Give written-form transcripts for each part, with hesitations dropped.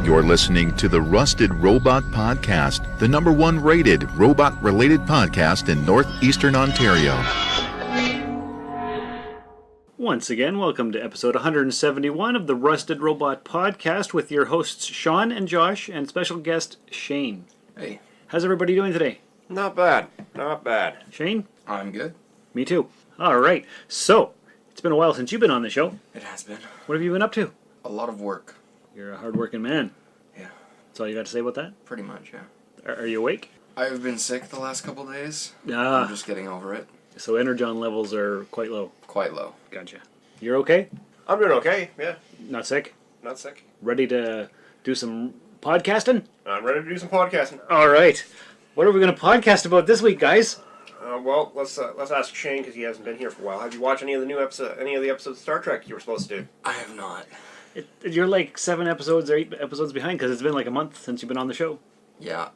You're listening to the Rusted Robot Podcast, the #1 rated robot-related podcast in northeastern Ontario. Once again, welcome to episode 171 of the Rusted Robot Podcast with your hosts Sean and Josh and special guest Shane. Hey. How's everybody doing today? Not bad. Not bad. Shane? I'm good. Me too. All right. So, it's been a while since you've been on the show. It has been. What have you been up to? A lot of work. You're a hard-working man. Yeah. That's all you got to say about that? Pretty much, yeah. Are you awake? I've been sick the last couple days. Ah. I'm just getting over it. So energon levels are quite low. Quite low. Gotcha. You're okay? I'm doing okay, yeah. Not sick? Not sick. Ready to do some podcasting? I'm ready to do some podcasting. All right. What are we going to podcast about this week, guys? Well, let's ask Shane because he hasn't been here for a while. Have you watched any of the episodes of Star Trek you were supposed to do? I have not. You're like 7 episodes or 8 episodes behind because it's been like a month since you've been on the show. Yeah.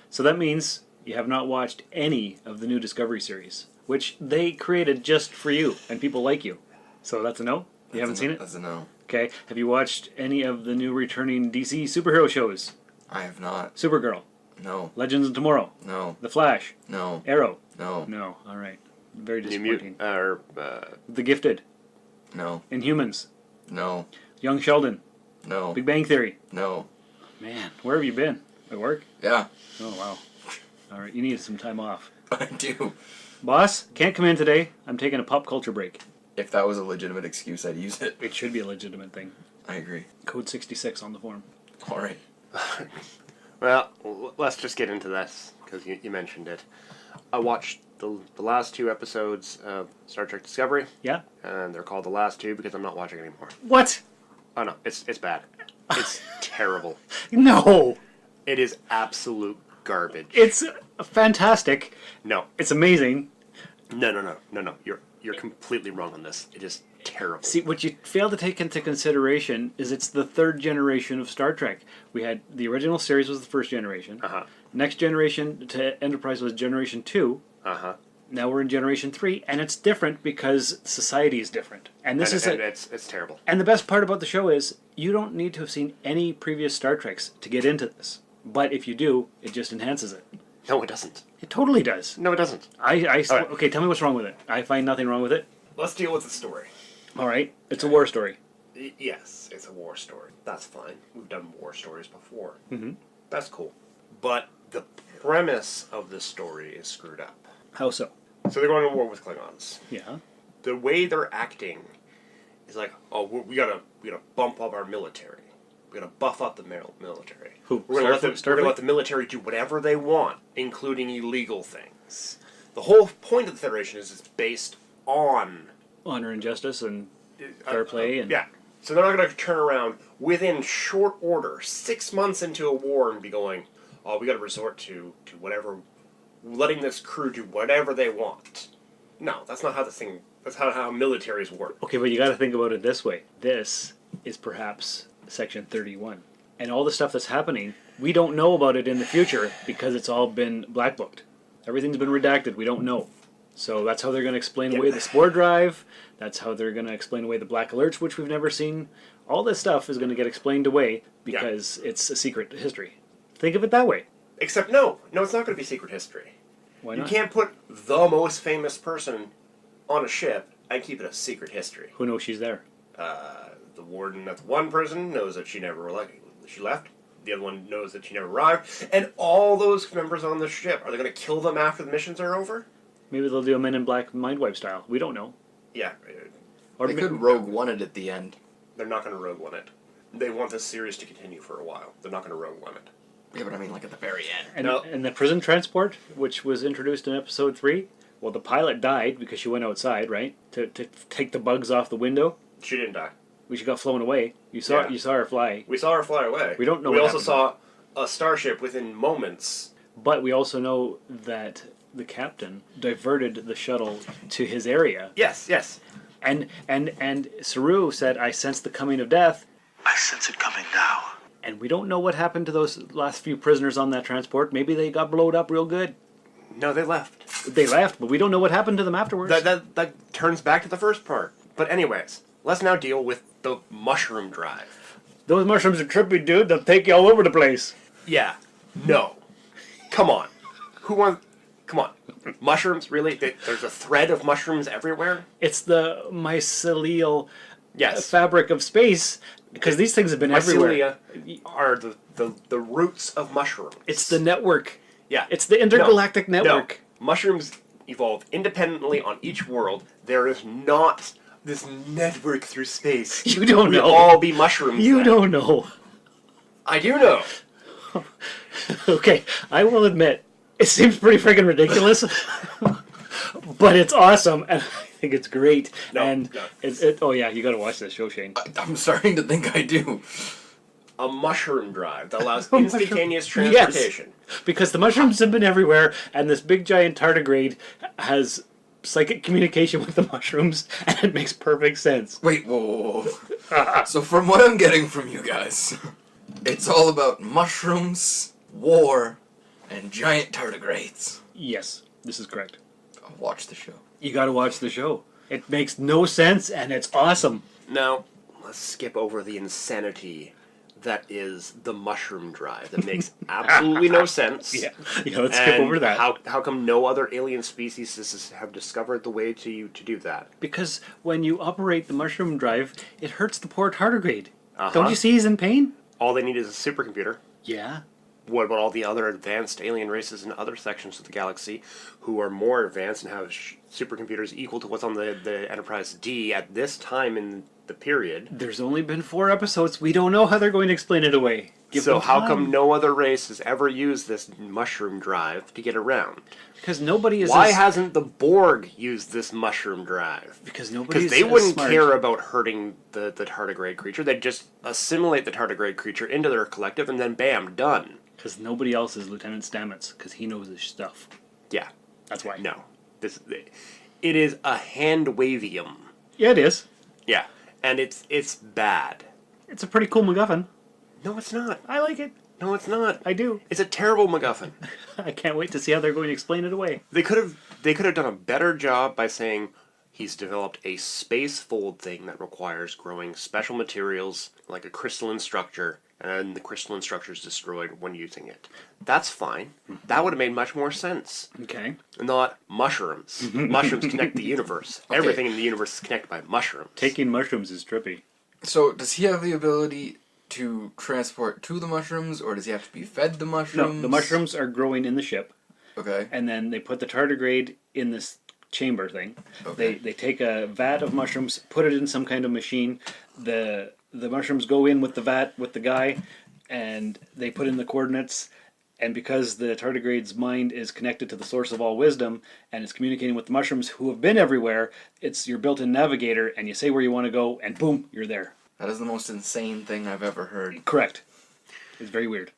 So that means you have not watched any of the new Discovery series, which they created just for you and people like you. So that's a no? You haven't seen it? That's a no. Okay. Have you watched any of the new returning DC superhero shows? I have not. Supergirl. No. Legends of Tomorrow. No. The Flash. No. Arrow. No. No. All right. Very New disappointing. Mutant, The Gifted. No. Inhumans. No. Young Sheldon. No. Big Bang Theory. No. Man, where have you been? At work? Yeah. Oh, wow. All right, you need some time off. I do. Boss, can't come in today. I'm taking a pop culture break. If that was a legitimate excuse, I'd use it. It should be a legitimate thing. I agree. Code 66 on the form. All right. well, let's just get into this because you mentioned it. I watched the last 2 episodes of Star Trek Discovery. Yeah? And they're called the last 2 because I'm not watching anymore. What? Oh no, it's bad. It's terrible. No! It is absolute garbage. It's fantastic. No. It's amazing. No. You're completely wrong on this. It is terrible. See, what you fail to take into consideration is it's the 3rd generation of Star Trek. We had the original series was the 1st generation. Uh-huh. Next generation to Enterprise was Generation 2. Uh-huh. Now we're in Generation 3, and it's different because society is different. And this is it's terrible. And the best part about the show is you don't need to have seen any previous Star Treks to get into this. But if you do, it just enhances it. No, it doesn't. It totally does. No, it doesn't. Right. Okay, tell me what's wrong with it. I find nothing wrong with it. Let's deal with the story. All right. It's a war story. Yes, it's a war story. That's fine. We've done war stories before. Mm-hmm. That's cool. But the premise of this story is screwed up. How so? So they're going to war with Klingons. Yeah. The way they're acting is like, oh, we gotta bump up our military. We gotta buff up the military. Who? We're gonna let the military do whatever they want, including illegal things. The whole point of the Federation is it's based on Honor and justice and fair play. And yeah. So they're not going to turn around within short order, 6 months into a war, and be going, oh, we got to resort to whatever, letting this crew do whatever they want. No, that's not how that's how militaries work. Okay, but you got to think about it this way. This is perhaps Section 31. And all the stuff that's happening, we don't know about it in the future because it's all been black booked. Everything's been redacted. We don't know. So that's how they're going to explain away the spore drive. That's how they're going to explain away the black alerts, which we've never seen. All this stuff is going to get explained away because it's a secret history. Think of it that way. Except no, it's not going to be secret history. Why not? You can't put the most famous person on a ship and keep it a secret history. Who knows she's there? The warden at one person knows that she left. The other one knows that she never arrived. And all those members on the ship, are they going to kill them after the missions are over? Maybe they'll do a Men in Black mind wipe style. We don't know. Yeah. Or they could Rogue One it at the end. They're not going to Rogue One it. They want this series to continue for a while. They're not going to Rogue One it. Yeah, but I mean, like at the very end. And the prison transport, which was introduced in episode 3, well, the pilot died because she went outside, right? To take the bugs off the window. She didn't die. She got flown away. You saw her fly. We saw her fly away. We don't know. We also saw a starship within moments. But we also know that the captain diverted the shuttle to his area. Yes. And Saru said, "I sense the coming of death." I sense it coming now. And we don't know what happened to those last few prisoners on that transport. Maybe they got blowed up real good. No, they left. They left, but we don't know what happened to them afterwards. That turns back to the first part. But anyways, let's now deal with the mushroom drive. Those mushrooms are trippy, dude. They'll take you all over the place. Yeah. No. Come on. Who wants... Come on. Mushrooms? Really? There's a thread of mushrooms everywhere? It's the mycelial Yes. fabric of space, because these things have been everywhere. Mycelia are the roots of mushrooms. It's the network. Yeah. It's the intergalactic network. No. Mushrooms evolve independently on each world. There is not this network through space. You don't We'd know. all be mushrooms. You then. don't know. I do know. Okay, I will admit, it seems pretty freaking ridiculous, but it's awesome, and I think it's great. No, and no. oh yeah, you got to watch this show, Shane. I'm starting to think I do. A mushroom drive that allows A mushroom- instantaneous transportation. Because the mushrooms have been everywhere, and this big giant tardigrade has psychic communication with the mushrooms, and it makes perfect sense. Wait, whoa. So from what I'm getting from you guys, it's all about mushrooms, war, and giant tardigrades. Yes, this is correct. I'll watch the show. You got to watch the show. It makes no sense, and it's awesome. Now, let's skip over the insanity that is the mushroom drive. That makes absolutely no sense. Yeah, let's skip over that. How come no other alien species have discovered the way to do that? Because when you operate the mushroom drive, it hurts the poor tardigrade. Uh-huh. Don't you see he's in pain? All they need is a supercomputer. Yeah. What about all the other advanced alien races in other sections of the galaxy who are more advanced and have supercomputers equal to what's on the Enterprise D at this time in the period? There's only been 4 episodes. We don't know how they're going to explain it away. Give So them how time. come no other race has ever used this mushroom drive to get around? Because nobody is. Why hasn't the Borg used this mushroom drive? Because nobody. Because they wouldn't care about hurting the tardigrade creature. They'd just assimilate the tardigrade creature into their collective and then bam, done. Because nobody else is Lieutenant Stamets. Because he knows his stuff. Yeah. That's why. No. It is a hand-wavium. Yeah, it is. Yeah. And it's bad. It's a pretty cool MacGuffin. No, it's not. I like it. No, it's not. I do. It's a terrible MacGuffin. I can't wait to see how they're going to explain it away. They could have done a better job by saying he's developed a space fold thing that requires growing special materials like a crystalline structure, and the crystalline structure is destroyed when using it. That's fine. That would have made much more sense. Okay. Not mushrooms. Mushrooms connect the universe. Okay. Everything in the universe is connected by mushrooms. Taking mushrooms is trippy. So does he have the ability to transport to the mushrooms, or does he have to be fed the mushrooms? No, the mushrooms are growing in the ship, Okay. and then they put the tardigrade in this chamber thing. Okay. They take a vat of mushrooms, put it in some kind of machine. The mushrooms go in with the vat with the guy, and they put in the coordinates. And because the tardigrade's mind is connected to the source of all wisdom, and it's communicating with the mushrooms who have been everywhere, it's your built-in navigator, and you say where you want to go, and boom, you're there. That is the most insane thing I've ever heard. Correct. It's very weird,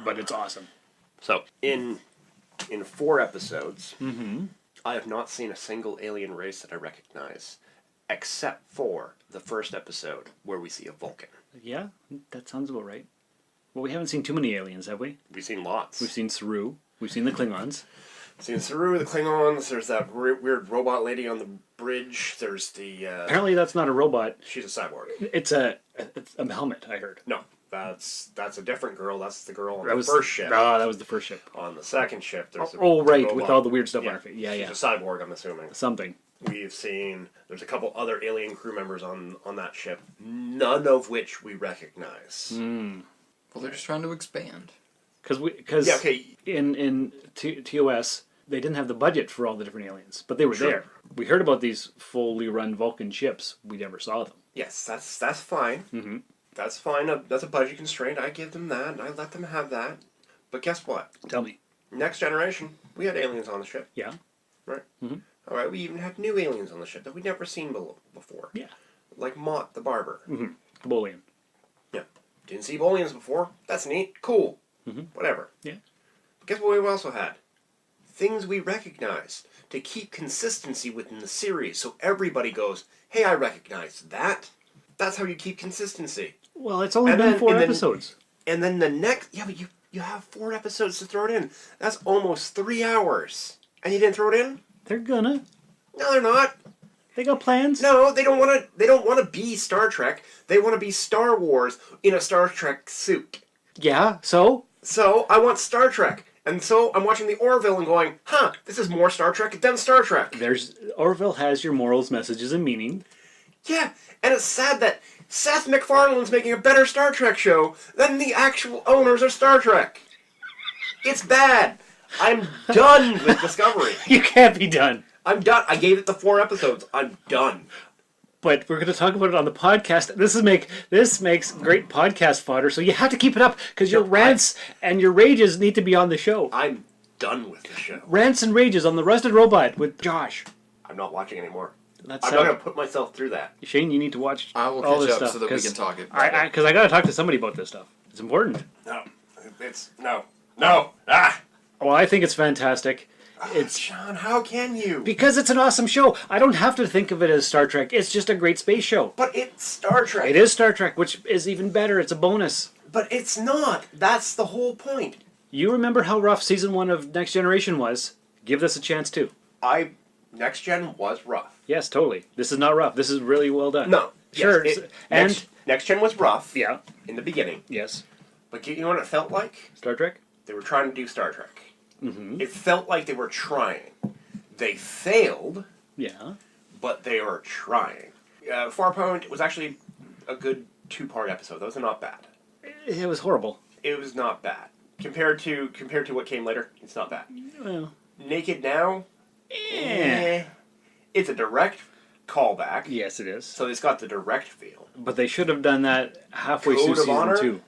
but it's awesome. So, in 4 episodes, I have not seen a single alien race that I recognize, except for the first episode where we see a Vulcan. Yeah, that sounds about right. Well, we haven't seen too many aliens, have we? We've seen lots. We've seen Saru. We've seen the Klingons. seen Saru, the Klingons. There's that weird robot lady on the bridge. There's the. Apparently, that's not a robot. She's a cyborg. It's a helmet. I heard. No, that's a different girl. That's the girl on That the was first ship. Ah, that was the first ship. On the second ship, there's Oh, a right, robot. with all the weird stuff on her face. Yeah, She's yeah. a cyborg, I'm assuming. Something. We've seen there's a couple other alien crew members on that ship, none of which we recognize. Well, they're just trying to expand. Because Yeah, okay. in TOS, they didn't have the budget for all the different aliens, but they were Sure. there. We heard about these fully run Vulcan ships. We never saw them. Yes, that's fine. Mhm. That's fine. That's a budget constraint. I give them that, and I let them have that. But guess what? Tell me. Next generation, we had aliens on the ship. Yeah? Right. Mhm. All right. We even had new aliens on the ship that we'd never seen before. Yeah. Like Mott the barber. Kabolian. Yeah. Didn't see Bolians before. That's neat. Cool. Whatever. Yeah. But guess what we also had? Things we recognized to keep consistency within the series, so everybody goes, "Hey, I recognize that." That's how you keep consistency. Well, it's only And been then- 4 and then- episodes. And then the next, yeah, but you have 4 episodes to throw it in. That's almost 3 hours, and you didn't throw it in. They're gonna. No, they're not. They got plans? No, they don't want to. They don't want to be Star Trek. They want to be Star Wars in a Star Trek suit. Yeah, so? So I want Star Trek, and so I'm watching the Orville and going, "Huh, this is more Star Trek than Star Trek." Orville has your morals, messages, and meaning. Yeah, and it's sad that Seth MacFarlane's making a better Star Trek show than the actual owners of Star Trek. It's bad. I'm done with Discovery. You can't be done. I'm done. I gave it the 4 episodes. I'm done. But we're going to talk about it on the podcast. This makes great podcast fodder, so you have to keep it up, because your rants and your rages need to be on the show. I'm done with the show. Rants and rages on the Rusted Robot with Josh. I'm not watching anymore. I'm That's not going to put myself through that. Shane, you need to watch I will all catch this up stuff, so that we can talk it. Because I got to talk to somebody about this stuff. It's important. No. No. Ah! Well, I think it's fantastic. It's Sean, how can you? because it's an awesome show. I don't have to think of it as Star Trek. It's just a great space show. But it's Star Trek. It is Star Trek, which is even better. It's a bonus. But it's not. That's the whole point. You remember how rough season 1 of Next Generation was? Give this a chance too. Next Gen was rough. Yes, totally. This is not rough. This is really well done. No. Sure. Yes, and Next Gen was rough. yeah, In the beginning. yes. But you know what it felt like? Star Trek? They were trying to do Star Trek. Mm-hmm. It felt like they were trying. They failed, Yeah. but they were trying. Farpoint was actually a good 2-part episode. That was not bad. It was horrible. It was not bad. Compared to what came later, it's not bad. Well, Naked Now, eh. it's a direct callback. Yes, it is. So it's got the direct feel. But they should have done that halfway Code through of season Honor? 2.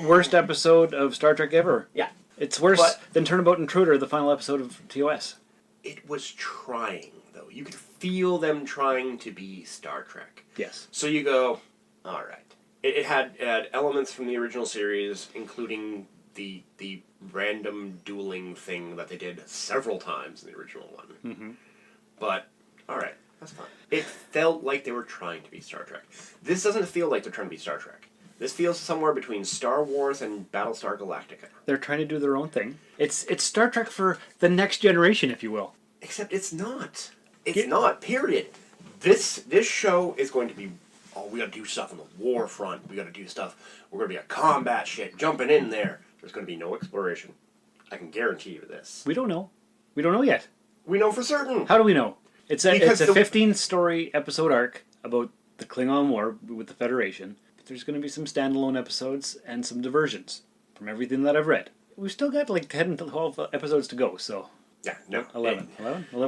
Worst episode of Star Trek ever. Yeah. It's worse But- than Turnabout Intruder, the final episode of TOS. It was trying, though. You could feel them trying to be Star Trek. Yes. So you go, all right. It had elements from the original series, including the random dueling thing that they did several times in the original one. Mm-hmm. But, all right, that's fine. It felt like they were trying to be Star Trek. This doesn't feel like they're trying to be Star Trek. This feels somewhere between Star Wars and Battlestar Galactica. They're trying to do their own thing. It's Star Trek for the next generation, if you will. Except it's not. It's Yeah. not, period. This show is going to be, we gotta do stuff on the war front. We gotta do stuff. We're gonna be a combat shit, jumping in there. There's gonna be no exploration. I can guarantee you this. We don't know. We don't know yet. We know for certain. How do we know? It's a Because 15-story episode arc about the Klingon War with the Federation. But there's going to be some standalone episodes and some diversions from everything that I've read. We've still got like 10 to 12 episodes to go, so Yeah, no. 11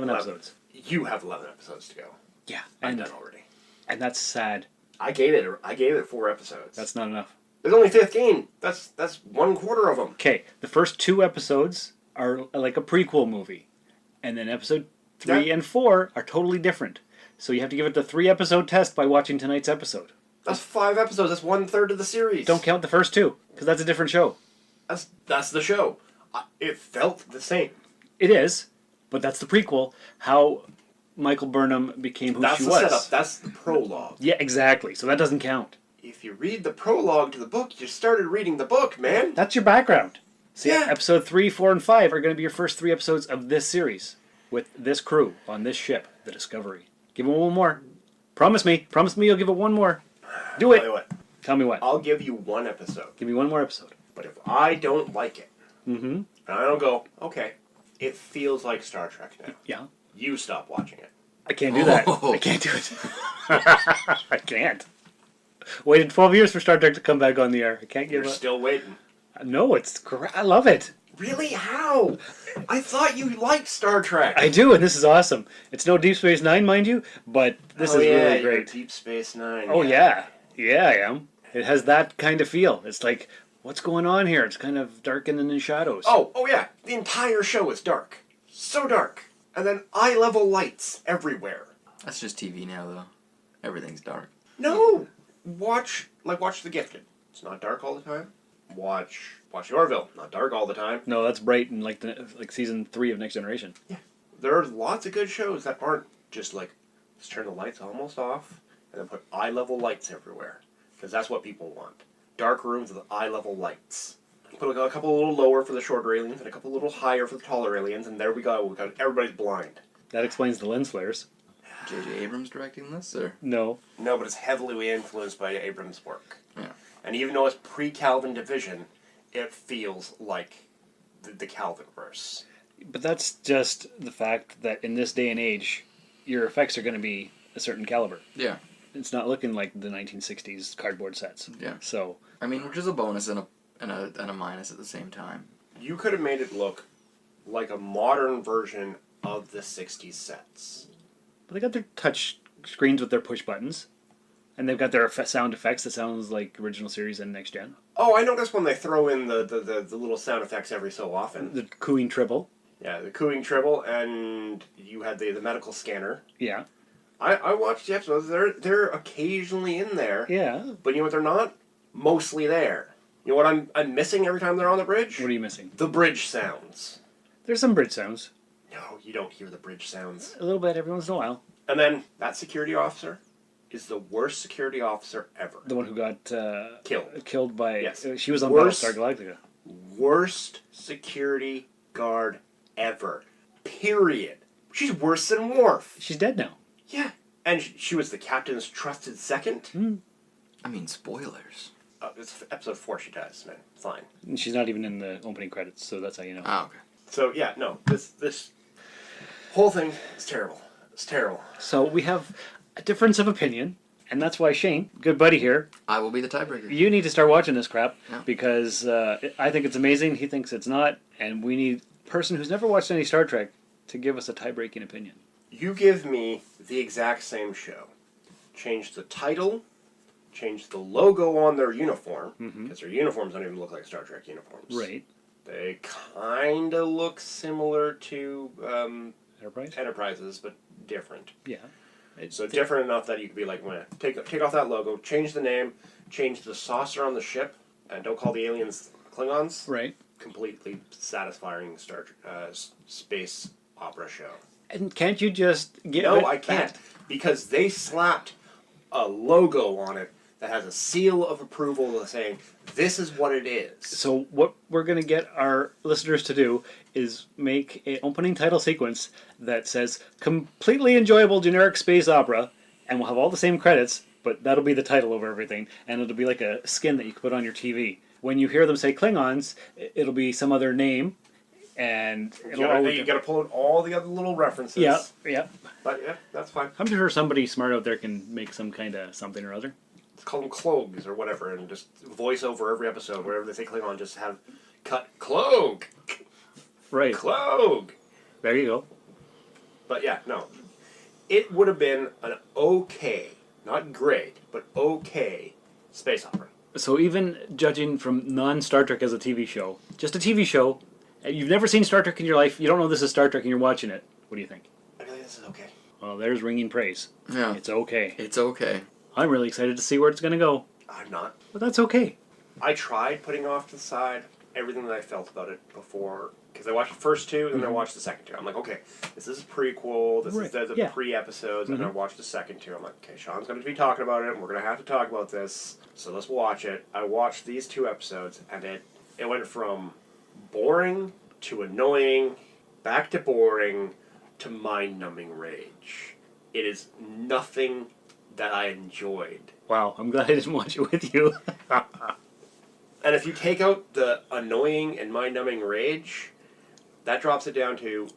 episodes. You have 11 episodes to go. Yeah, I'm and done already. and that's sad. I gave it 4 episodes. That's not enough. There's only 15. That's 1/4 of them. Okay, the first 2 episodes are like a prequel movie, and then episode 3 and 4 are totally different. So you have to give it the 3-episode test by watching tonight's episode. That's 5 episodes. That's 1/3 of the series. Don't count the first 2, because that's a different show. That's the show. It felt the same. It is, but that's the prequel. How Michael Burnham became who That's she the was. setup. That's the prologue. Yeah, exactly. So that doesn't count. If you read the prologue to the book, you started reading the book, man. That's your background. So Yeah. episode 3, 4, and 5 are going to be your first 3 episodes of this series with this crew on this ship, the Discovery. Give it one more. Promise me you'll give it one more. Do Tell you it. what, Tell me what. I'll give you 1 episode. Give me one more episode. But if I don't like it, Mm-hmm. and I don't go, okay, it feels like Star Trek now. Yeah. You stop watching it. I can't do that. Oh. I can't do it. I can't. Waited 12 years for Star Trek to come back on the air. I can't give You're up. still waiting. No, it's great. I love it. Really? How? I thought you liked Star Trek. I do, and this is awesome. It's no Deep Space Nine, mind you, but this is really you're great. Deep Space Nine. Oh, yeah. Yeah, I am. It has that kind of feel. It's like, what's going on here? It's kind of dark and in shadows. Oh yeah. The entire show is dark. So dark. And then eye-level lights everywhere. That's just TV now, though. Everything's dark. No! Watch The Gifted. It's not dark all the time. Watch Orville. Not dark all the time. No, that's bright in like season 3 of Next Generation. There are lots of good shows that aren't just like, just turn the lights almost off and then put eye-level lights everywhere. Because that's what people want. Dark rooms with eye-level lights. Put a couple a little lower for the shorter aliens and a couple a little higher for the taller aliens, and there we go. Everybody's blind. That explains the lens flares. J.J. Abrams directing this, or? No. No, but it's heavily influenced by Abrams' work. Yeah. And even though it's pre-Calvin division, it feels like the Calvin-verse. But that's just the fact that in this day and age, your effects are going to be a certain caliber. Yeah. It's not looking like the 1960s cardboard sets. Yeah. So, I mean, which is a bonus and a minus at the same time. You could have made it look like a modern version of the 60s sets. but they got their touch screens with their push buttons, and they've got their sound effects that sounds like original series and next gen. Oh, I noticed when they throw in the little sound effects every so often. The cooing tribble. Yeah, the cooing tribble, and you had the medical scanner. Yeah. I watched the episodes. They're occasionally in there. Yeah. But you know what they're not? Mostly there. You know what I'm missing every time they're on the bridge? What are you missing? The bridge sounds. There's some bridge sounds. No, you don't hear the bridge sounds. A little bit every once in a while. And then that security officer is the worst security officer ever. The one who got killed by... Yes. She was on Worst- Battlestar Galactica. Worst security guard ever. Period. She's worse than Worf. She's dead now. Yeah. And she was the captain's trusted second. I mean, spoilers. It's episode 4 she dies, man. Fine. And she's not even in the opening credits, so that's how you know. Ah, okay. So, yeah, no. This whole thing is terrible. It's terrible. So we have a difference of opinion, and that's why Shane, good buddy here, I will be the tiebreaker. you need to start watching this crap, Yeah. because I think it's amazing, he thinks it's not, and we need a person who's never watched any Star Trek to give us a tie-breaking opinion. You give me the exact same show. Change the title, change the logo on their uniform, because their uniforms don't even look like Star Trek uniforms. Right. They kind of look similar to Enterprise? Enterprises, but different. Yeah. So different enough that you could be like, meh. Take off that logo, change the name, change the saucer on the ship, and don't call the aliens Klingons. Right. Completely satisfying space opera show. And can't you just get No, rid- I can't. Because they slapped a logo on it that has a seal of approval saying, this is what it is. So what we're going to get our listeners to do is make an opening title sequence that says completely enjoyable generic space opera, and we'll have all the same credits, but that'll be the title over everything, and it'll be like a skin that you can put on your TV. When you hear them say Klingons, it'll be some other name, and it'll all You gotta pull out all the other little references. yeah. But yeah, that's fine. I'm sure somebody smart out there can make some kind of something or other. Let's call them clogs or whatever, and just voice over every episode. Wherever they say Klingon, just have cut clog. Right. Clog. There you go. But yeah, no. It would have been an okay, not great, but okay space opera. So even judging from non-Star Trek as a TV show, just a TV show, and you've never seen Star Trek in your life, you don't know this is Star Trek and you're watching it, what do you think? I feel like this is okay. Well, there's ringing praise. Yeah. It's okay. It's okay. I'm really excited to see where it's going to go, I'm not. but that's okay. I tried putting off to the side everything that I felt about it before, because I watched the first two, and then I watched the second two. I'm like, okay, this is a prequel, this Right, is the yeah. pre-episodes, and I watched the second two. I'm like, okay, Sean's going to be talking about it, and we're going to have to talk about this, so let's watch it. I watched these 2 episodes, and it went from boring to annoying, back to boring, to mind-numbing rage. It is nothing that I enjoyed. Wow, I'm glad I didn't watch it with you. And if you take out the annoying and mind-numbing rage, that drops it down to,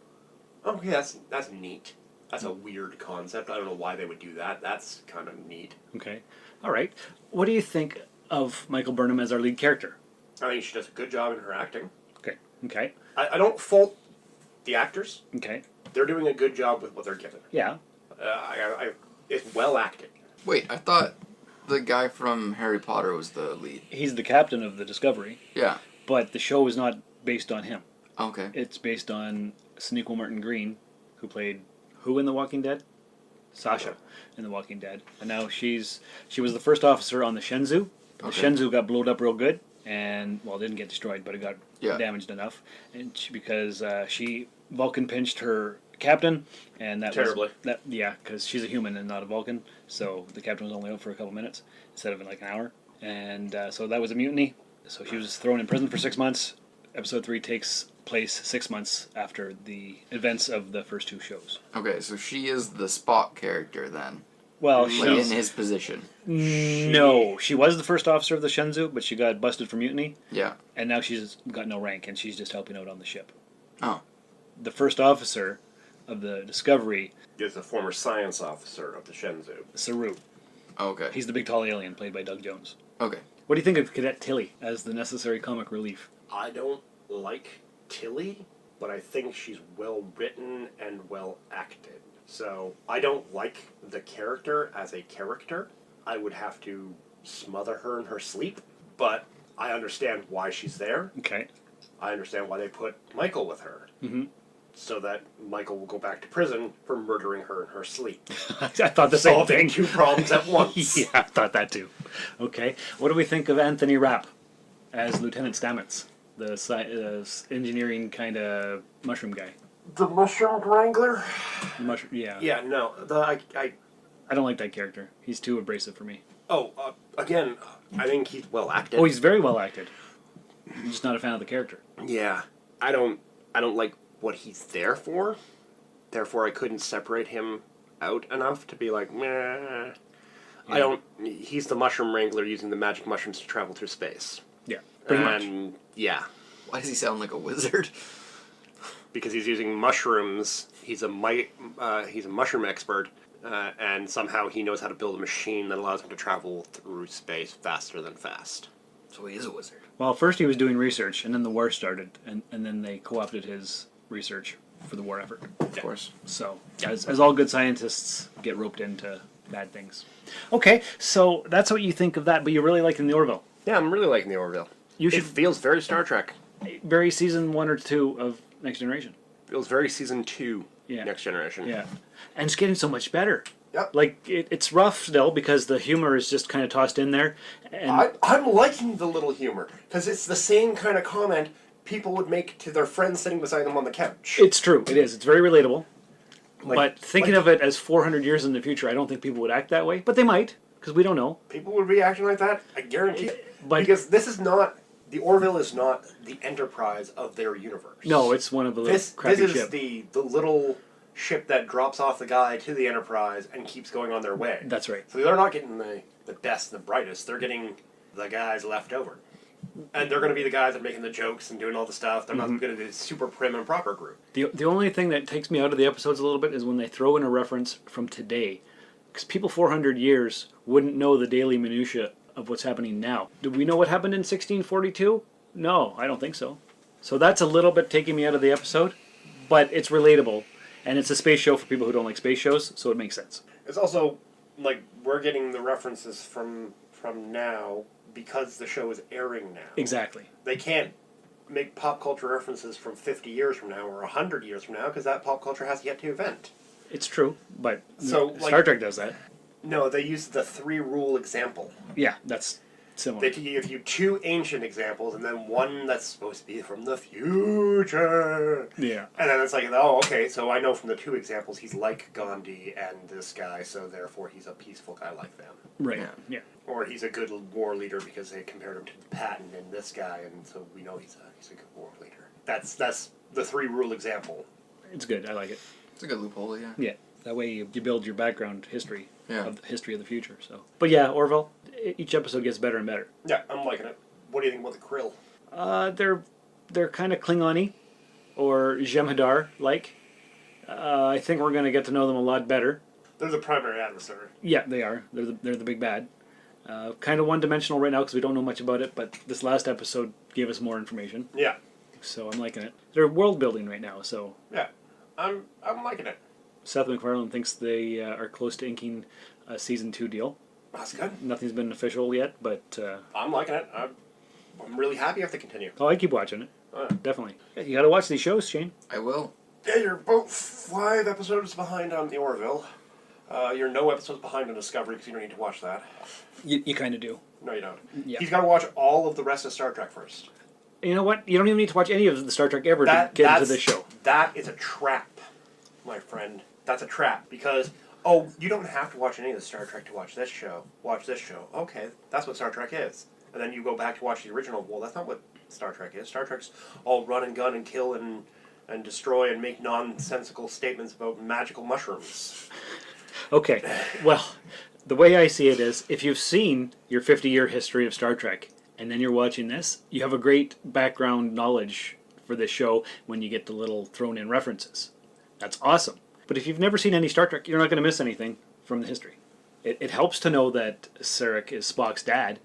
okay, that's neat. That's a weird concept. I don't know why they would do that. That's kind of neat. Okay. All right. What do you think of Michael Burnham as our lead character? I think she does a good job in her acting. Okay. Okay. I don't fault the actors. Okay. They're doing a good job with what they're given. Yeah. It's well acted. Wait, I thought the guy from Harry Potter was the lead. He's the captain of the Discovery, Yeah. but the show is not based on him. Okay. It's based on Sonequa Martin Green, who played who in The Walking Dead? Sasha in The Walking Dead. And now she was the first officer on the Shenzhou. The Okay. Shenzhou got blowed up real good, and well, it didn't get destroyed, but it got Yeah. damaged enough. And because she Vulcan pinched her captain, and that Terribly. because she's a human and not a Vulcan, so the captain was only out for a couple minutes instead of in like an hour, and so that was a mutiny. So she was thrown in prison for 6 months. Episode 3 takes place 6 months after the events of the first 2 shows. Okay, so she is the Spock character then. Well, Like in she's... his position. No, she was the first officer of the Shenzhou, but she got busted for mutiny, Yeah. and now she's got no rank, and she's just helping out on the ship. Oh. The first officer of the Discovery, Is a former science officer of the Shenzhou. Saru. Okay. He's the big tall alien played by Doug Jones. Okay. What do you think of Cadet Tilly as the necessary comic relief? I don't like Tilly, but I think she's well written and well acted. So I don't like the character as a character. I would have to smother her in her sleep, but I understand why she's there. Okay. I understand why they put Michael with her. Mm-hmm. So that Michael will go back to prison for murdering her in her sleep. I thought the same Solving thing. 2 problems at once. Yeah, I thought that too. Okay. What do we think of Anthony Rapp as Lieutenant Stamets, the engineering kind of mushroom guy? The Mushroom Wrangler? Yeah. Yeah, no. I don't like that character. He's too abrasive for me. Again, I think he's well acted. Oh, he's very well acted. I'm just not a fan of the character. Yeah. I don't like what he's there for. Therefore, I couldn't separate him out enough to be like, meh. Yeah. He's the Mushroom Wrangler using the magic mushrooms to travel through space. Yeah, pretty much. Yeah. Why does he sound like a wizard? Because he's using mushrooms. He's a mushroom expert, and somehow he knows how to build a machine that allows him to travel through space faster than fast. So he is a wizard. Well, first he was doing research, and then the war started, and then they co-opted his research for the war effort. Of course. So, as all good scientists get roped into bad things. Okay, so that's what you think of that, but you really like the Orville. Yeah, I'm really liking the Orville. You It should feels very Star Trek. very season 1 or 2 of Next Generation. Feels very season 2 Yeah. Next Generation. Yeah, and it's getting so much better. Yep. Like it's rough still because the humor is just kind of tossed in there. And I'm liking the little humor because it's the same kind of comment people would make to their friends sitting beside them on the couch. it's true. It is. It's very relatable. But thinking like- of it as 400 years in the future, I don't think people would act that way. But they might, because we don't know. People would be acting like that, I guarantee. But- because this is not the Orville is not the Enterprise of their universe. No, it's one of the little This crappy is ship. the little ship that drops off the guy to the Enterprise and keeps going on their way. That's right. So they're not getting the best and the brightest. They're getting the guys left over. And they're going to be the guys that are making the jokes and doing all the stuff. They're not going to be the super prim and proper group. The only thing that takes me out of the episodes a little bit is when they throw in a reference from today. Because people 400 years wouldn't know the daily minutiae of what's happening now. Do we know what happened in 1642? No, I don't think so. So that's a little bit taking me out of the episode, but it's relatable. And it's a space show for people who don't like space shows, so it makes sense. It's also, like, we're getting the references from now because the show is airing now. Exactly. They can't make pop culture references from 50 years from now or 100 years from now because that pop culture has yet to event. It's true, but So, Star Trek does that. No, they use the 3-rule example. Yeah, that's similar. They give you 2 ancient examples and then one that's supposed to be from the future. Yeah. And then it's like, oh, okay, so I know from the 2 examples he's like Gandhi and this guy, so therefore he's a peaceful guy like them. Right. Yeah. Yeah. Or he's a good war leader because they compared him to Patton and this guy, and so we know he's a good war leader. That's the 3-rule example. It's good. I like it. It's a good loophole, yeah. Yeah. That way you build your background history Yeah. of the history of the future. So, but yeah, Orville. Each episode gets better and better. Yeah, I'm liking it. What do you think about the krill? They're kind of Klingon-y or Jem'Hadar like. I think we're going to get to know them a lot better. They're the primary adversary. Yeah, they are. They're the big bad. Kind of one-dimensional right now because we don't know much about it, but this last episode gave us more information. Yeah. So I'm liking it. They're world building right now, so Yeah. I'm liking it. Seth MacFarlane thinks they are close to inking a season 2 deal. That's good. Nothing's been official yet, but I'm liking it. I'm really happy if they continue. I keep watching it. Oh, Definitely. Yeah, you got to watch these shows, Shane. I will. yeah, you're about 5 episodes behind on the Orville. You're no episodes behind on Discovery because you don't need to watch that. You kind of do. No, you don't. Yeah. He's got to watch all of the rest of Star Trek first. You know what? You don't even need to watch any of the Star Trek ever to get into this show. That is a trap, my friend. That's a trap because, oh, you don't have to watch any of the Star Trek to watch this show. Watch this show. Okay, that's what Star Trek is. And then you go back to watch the original. Well, that's not what Star Trek is. Star Trek's all run and gun and kill and destroy and make nonsensical statements about magical mushrooms. Okay, well, the way I see it is, if you've seen your 50-year history of Star Trek, and then you're watching this, you have a great background knowledge for this show when you get the little thrown-in references. That's awesome. But if you've never seen any Star Trek, you're not going to miss anything from the history. It helps to know that Sarek is Spock's dad,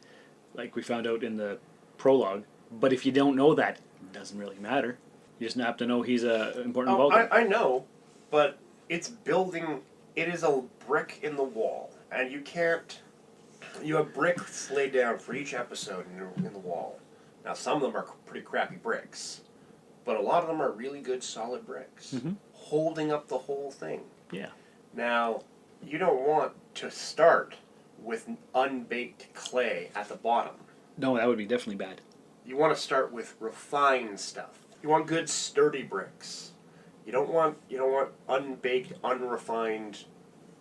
like we found out in the prologue. But if you don't know that, it doesn't really matter. You just have to know he's an important Vulcan. I know, but it's building... It is a brick in the wall, and you can't... You have bricks laid down for each episode in the wall. Now, some of them are pretty crappy bricks, but a lot of them are really good, solid bricks, holding up the whole thing. Yeah. Now, you don't want to start with unbaked clay at the bottom. No, that would be definitely bad. You want to start with refined stuff. You want good, sturdy bricks. You don't want unbaked, unrefined,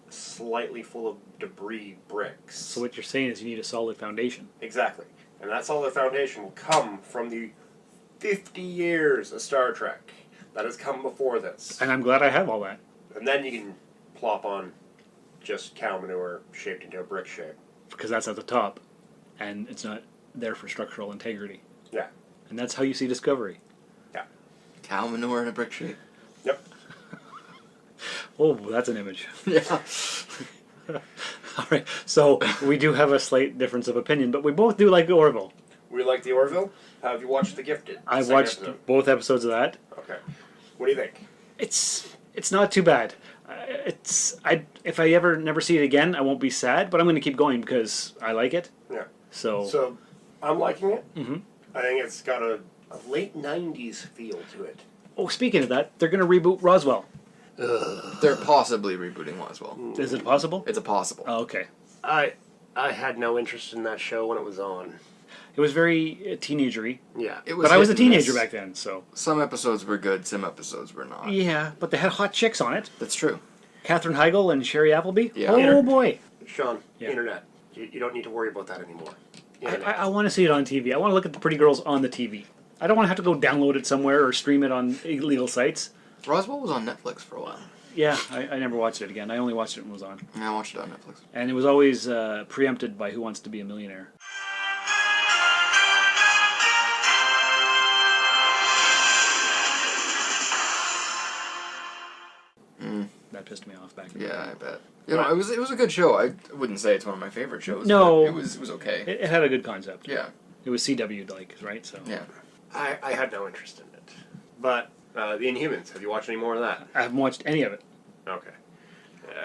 slightly full of debris bricks. So what you're saying is you need a solid foundation. Exactly. And that solid foundation will come from the 50 years of Star Trek that has come before this. And I'm glad I have all that. And then you can plop on just cow manure shaped into a brick shape. Because that's at the top. And it's not there for structural integrity. Yeah. And that's how you see Discovery. Yeah. Cow manure in a brick shape. Yep. Oh, that's an image. Yeah. All right. So we do have a slight difference of opinion, but we both do like Orville. We like the Orville. Have you watched The Gifted? I Second watched episode. both episodes of that. Okay. What do you think? It's not too bad. If I ever never see it again, I won't be sad, but I'm going to keep going because I like it. Yeah. So I'm liking it. Mm-hmm. I think it's got a late 90s feel to it. Oh, speaking of that, they're going to reboot Roswell. They're possibly rebooting Roswell. Is it possible? It's a possible. Oh, okay. I had no interest in that show when it was on. It was very teenagery, Yeah. It was but I was a hit and miss. teenager back then, so... Some episodes were good, some episodes were not. Yeah, but they had hot chicks on it. That's true. Katherine Heigl and Sherry Appleby. Yeah. Oh, boy. Sean, Yeah. internet. You don't need to worry about that anymore. I want to see it on TV. I want to look at the pretty girls on the TV. I don't want to have to go download it somewhere or stream it on illegal sites. Roswell was on Netflix for a while. Yeah, I never watched it again. I only watched it when it was on. Yeah, I watched it on Netflix. And it was always preempted by Who Wants to Be a Millionaire. That pissed me off back then. Yeah, I bet. You know, it was a good show. I wouldn't say it's one of my favorite shows. No. but it was okay. It had a good concept. Yeah. It was CW-like, right? So Yeah. I had no interest in it. But The Inhumans, have you watched any more of that? I haven't watched any of it. Okay.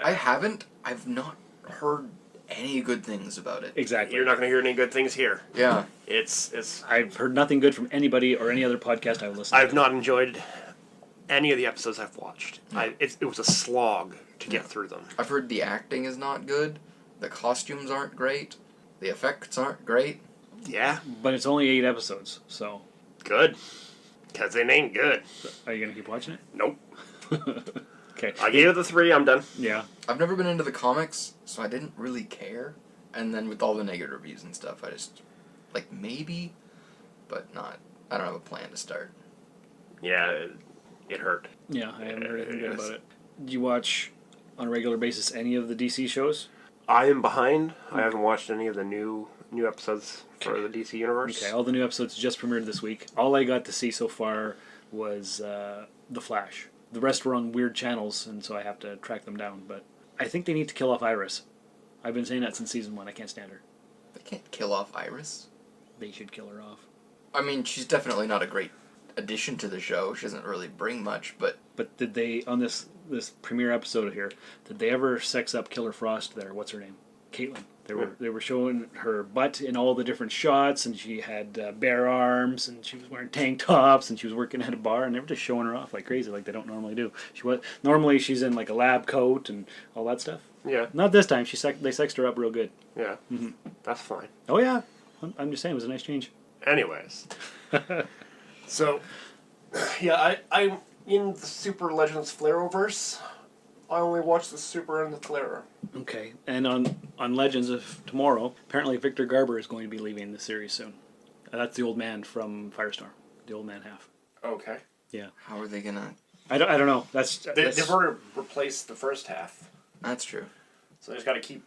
I haven't. I've not heard any good things about it. Exactly. You're not going to hear any good things here. Yeah. It's. I've heard nothing good from anybody or any other podcast I've listened I've to. not enjoyed any of the episodes I've watched. It was a slog to get through them. I've heard the acting is not good. The costumes aren't great. The effects aren't great. Yeah, But it's only 8 episodes, so good. Because it ain't good. are you going to keep watching it? Nope. Okay. I gave it the 3, I'm done. Yeah. I've never been into the comics, so I didn't really care. And then with all the negative reviews and stuff, I just, like, maybe, but not. I don't have a plan to start. Yeah, it hurt. Yeah, I haven't heard anything good Yes. about it. Do you watch, on a regular basis, any of the DC shows? I am behind. I haven't watched any of the new episodes for the DC Universe. Okay, all the new episodes just premiered this week. All I got to see so far was The Flash. The rest were on weird channels, and so I have to track them down. But I think they need to kill off Iris. I've been saying that since season 1. I can't stand her. They can't kill off Iris. They should kill her off. I mean, she's definitely not a great addition to the show. She doesn't really bring much, but But did they, on this premiere episode here, did they ever sex up Killer Frost there? What's her name? Caitlin. They were showing her butt in all the different shots, and she had bare arms, and she was wearing tank tops, and she was working at a bar, and they were just showing her off like crazy, like they don't normally do. Normally she's in like a lab coat and all that stuff. Yeah, Not this time. They sexed her up real good. yeah. That's fine. Oh yeah, I'm just saying it was a nice change. Anyways. So, yeah, I'm in the Super Legends Flareoverse. I only watched the Super and the Flare. Okay. And on Legends of Tomorrow, apparently Victor Garber is going to be leaving the series soon. That's the old man from Firestorm. The old man half. Okay. Yeah. How are they gonna... I don't know. They've already replaced the first half. That's true. So they just got to keep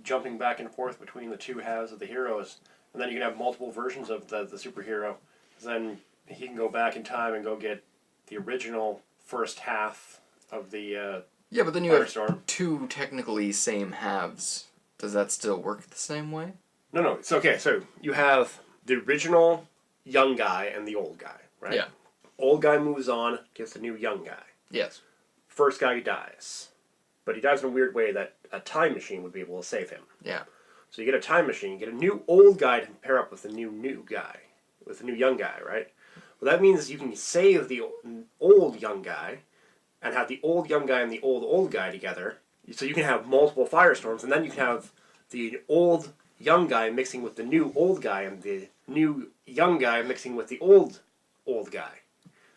jumping back and forth between the two halves of the heroes. And then you can have multiple versions of the superhero. Then he can go back in time and go get the original first half of the Yeah, but then you Firestorm. have two technically same halves. Does that still work the same way? No, it's okay. So you have the original young guy and the old guy, right? Yeah. Old guy moves on, gets the new young guy. Yes. First guy dies. But he dies in a weird way that a time machine would be able to save him. Yeah. So you get a time machine, you get a new old guy to pair up with the new guy, with the new young guy, right? Well, that means you can save the old young guy and have the old young guy and the old guy together. So you can have multiple Firestorms, and then you can have the old young guy mixing with the new old guy and the new young guy mixing with the old guy.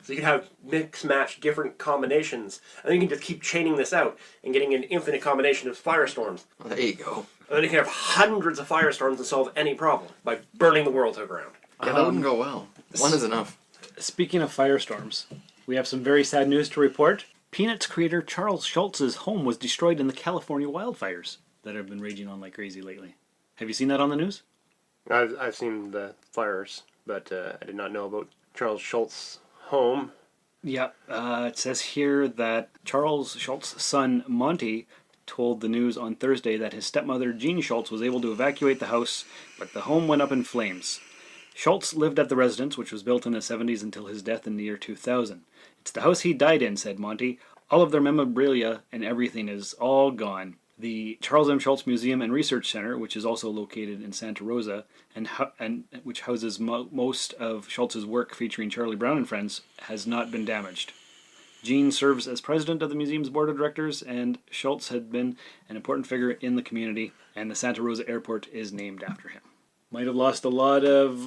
So you can have mix-match different combinations, and then you can just keep chaining this out and getting an infinite combination of Firestorms. Well, there you go. And then you can have hundreds of Firestorms and solve any problem by burning the world to the ground. Yeah, that wouldn't go well. One is enough. Speaking of Firestorms, we have some very sad news to report. Peanuts creator Charles Schulz's home was destroyed in the California wildfires that have been raging on like crazy lately. Have you seen that on the news? I've seen the fires, but I did not know about Charles Schultz's home. Yeah, it says here that Charles Schultz's son, Monty, told the news on Thursday that his stepmother, Jean Schultz, was able to evacuate the house, but the home went up in flames. Schultz lived at the residence, which was built in the 70s until his death in the year 2000. It's the house he died in, said Monty. All of their memorabilia and everything is all gone. The Charles M Schulz Museum and Research Center, which is also located in Santa Rosa, and which houses most of Schultz's work featuring Charlie Brown and Friends, has not been damaged. Gene serves as president of the museum's board of directors, and Schultz had been an important figure in the community, and the Santa Rosa Airport is named after him. Might have lost a lot of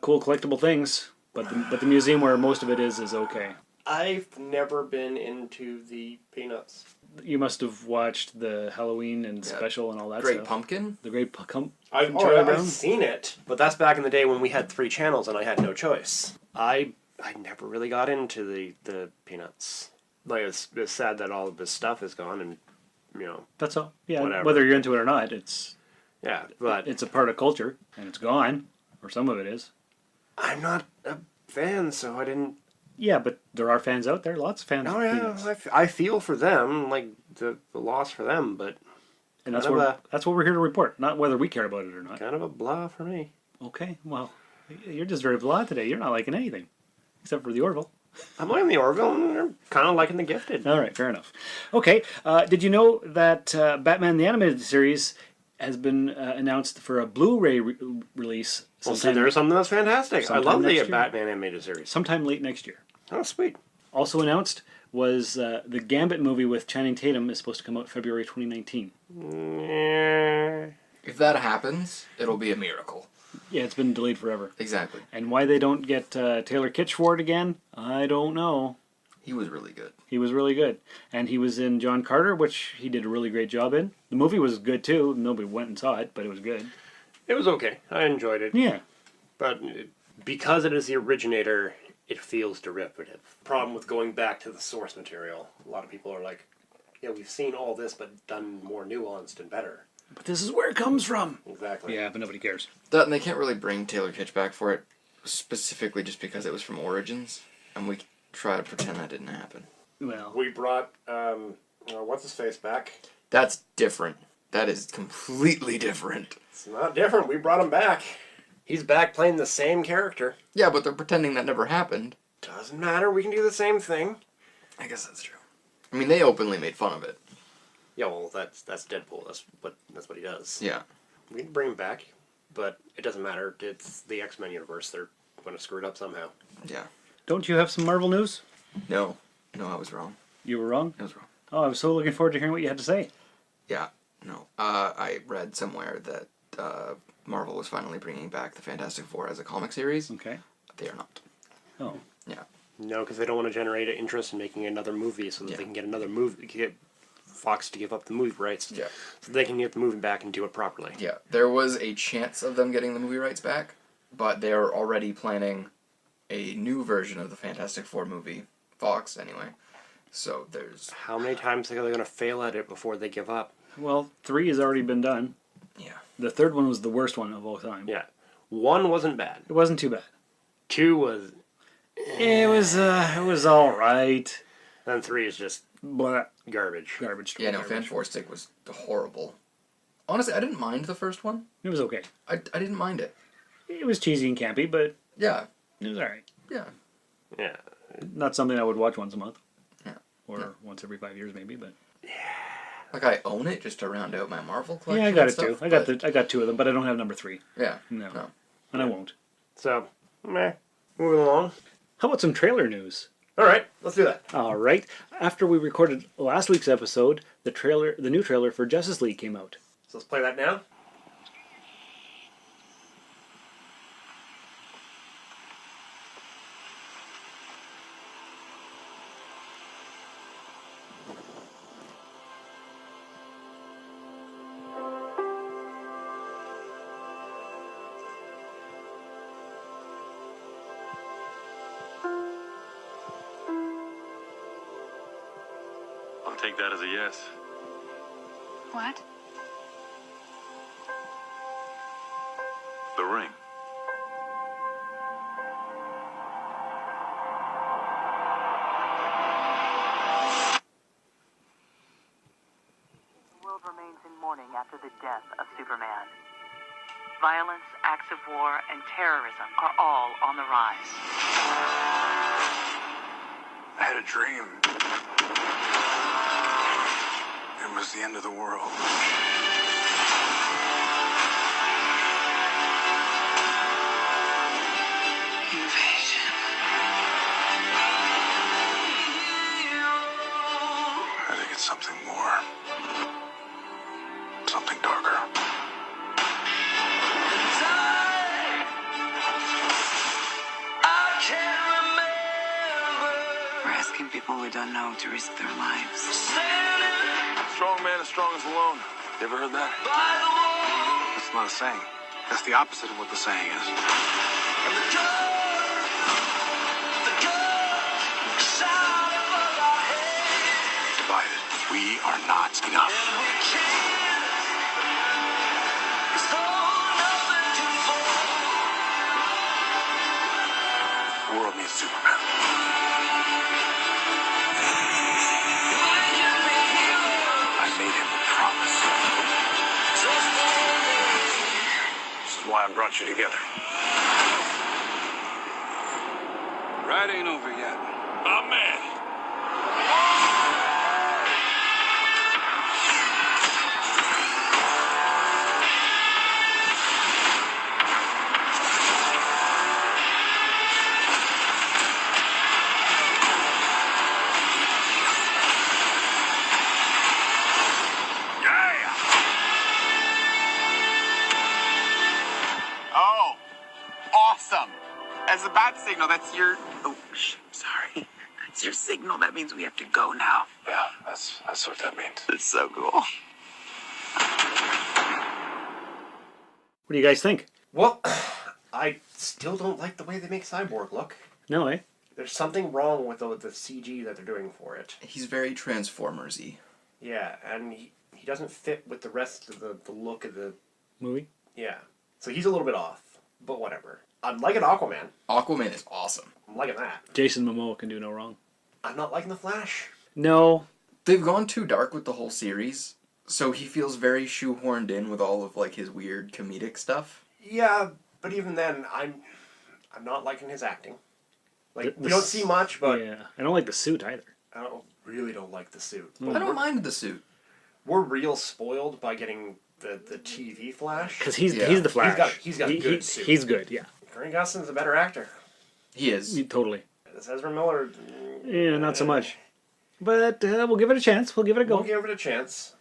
cool collectible things, but the museum where most of it is okay. I've never been into the Peanuts. You must have watched the Halloween and special and all that Great stuff. Pumpkin? The Great Pumpkin. I've seen it, but that's back in the day when we had 3 channels and I had no choice. I never really got into the Peanuts. Like, it's sad that all of this stuff is gone, and That's all. Yeah, Whatever. whether you're into it or not, it's but a part of culture, and it's gone, or some of it is. I'm not a fan, so I didn't. Yeah, but there are fans out there, lots of fans. Oh of yeah, Peanuts. I feel for them, like the loss for them, but And that's kind of what we're here to report, not whether we care about it or not. kind of a blah for me. Okay, well, you're just very blah today. You're not liking anything, except for the Orville. I'm liking the Orville, and I'm kind of liking the Gifted. All right, fair enough. Okay, did you know that Batman the Animated Series has been announced for a Blu-ray release Well, see, there's something that's fantastic. I sometime love the next year. Batman animated series. sometime late next year? Oh, sweet. Also announced was the Gambit movie with Channing Tatum is supposed to come out February 2019. If that happens, it'll be a miracle. Yeah, it's been delayed forever. Exactly. And why they don't get Taylor Kitsch for it again, I don't know. He was really good. He was really good. And he was in John Carter, which he did a really great job in. The movie was good too. Nobody went and saw it, but it was good. It was okay. I enjoyed it. Yeah. But because it is the originator, it feels derivative. Problem with going back to the source material. A lot of people are like, yeah, we've seen all this, but done more nuanced and better. But this is where it comes from. Exactly. Yeah, but nobody cares. That, and they can't really bring Taylor Kitsch back for it, specifically just because it was from Origins, and we try to pretend that didn't happen. Well, We brought, what's his face back? That's different. That is completely different. It's not different. We brought him back. He's back playing the same character. Yeah, but they're pretending that never happened. Doesn't matter. We can do the same thing. I guess that's true. I mean, they openly made fun of it. Yeah, well, that's Deadpool. That's what he does. Yeah. We can bring him back, but it doesn't matter. It's the X-Men universe. They're going to screw it up somehow. Yeah. don't you have some Marvel news? No, I was wrong. You were wrong? I was wrong. Oh, I was so looking forward to hearing what you had to say. Yeah, no. I read somewhere that Marvel was finally bringing back the Fantastic Four as a comic series. Okay. They are not. Oh. Yeah. No, because they don't want to generate an interest in making another movie so that they can get another movie, get Fox to give up the movie rights. Yeah. So they can get the movie back and do it properly. Yeah, there was a chance of them getting the movie rights back, but they are already planning a new version of the Fantastic Four movie. Fox, anyway. So there's... How many times are they going to fail at it before they give up? Well, 3 has already been done. Yeah. The third one was the worst one of all time. Yeah. 1 wasn't bad. It wasn't too bad. 2 was... It was all right. Then 3 is just But garbage. garbage. Yeah, no, garbage. Fan Four Stick was horrible. Honestly, I didn't mind the first one. It was okay. I didn't mind it. It was cheesy and campy, but Yeah. it was all right. Yeah. Yeah. Not something I would watch once a month. Yeah. Or Yeah. once every 5 years, maybe. But Like, I own it just to round out my Marvel collection. yeah, I got and it too. stuff, I got 2 of them, but I don't have number 3. Yeah. No, No. and I won't. So, meh. Moving along. How about some trailer news? All right, let's do that. All right. After we recorded last week's episode, the new trailer for Justice League came out. So let's play that now. I'll take that as a yes. What? The ring. The world remains in mourning after the death of Superman. Violence, acts of war, and terrorism are all on the rise. I had a dream. It was the end of the world. Invasion. I think it's something more. Something darker. We're asking people we don't know to risk their lives. Strong man is strongest alone. You ever heard that? That's not a saying. That's the opposite of what the saying is. Divided, we are not enough. The world needs Superman. I made him a promise. This is why I brought you together. Ride ain't over yet. Amen. Oh, awesome. As a bat signal, that's your... Oh, sorry. That's your signal. That means we have to go now. Yeah, that's what that means. That's so cool. What do you guys think? Well, I still don't like the way they make Cyborg look. No, eh? There's something wrong with the CG that they're doing for it. He's very Transformers-y. Yeah, and he doesn't fit with the rest of the look of the... Movie? Yeah. So he's a little bit off, but whatever. I'm liking Aquaman. Aquaman is awesome. I'm liking that. Jason Momoa can do no wrong. I'm not liking the Flash. No. They've gone too dark with the whole series, so he feels very shoehorned in with all of, like, his weird comedic stuff. Yeah, but even then, I'm not liking his acting. Like, The we don't see much, but Yeah. I don't like the suit either. I really don't like the suit. I don't mind the suit. We're real spoiled by getting the TV Flash. Because he's Yeah. the Flash. He's got a good suit. He's good, yeah. Grant Gustin's a better actor. He is. Totally. This Ezra Miller... Yeah, not so much. But we'll give it a chance. We'll give it a go. We'll give it a chance.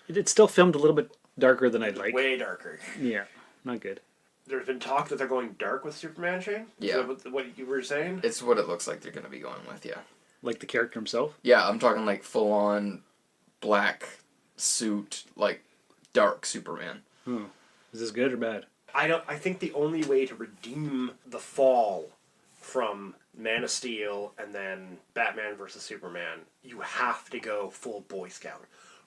It's still filmed a little bit darker than I'd like. Way darker. Yeah, not good. There's been talk that they're going dark with Superman, Shane? Yeah. Is that what you were saying? It's what it looks like they're going to be going with, yeah. Like the character himself. Yeah, I'm talking, like, full-on black suit, like, dark Superman. Is this good or bad? I think the only way to redeem the fall from Man of Steel and then Batman versus Superman, you have to go full Boy Scout.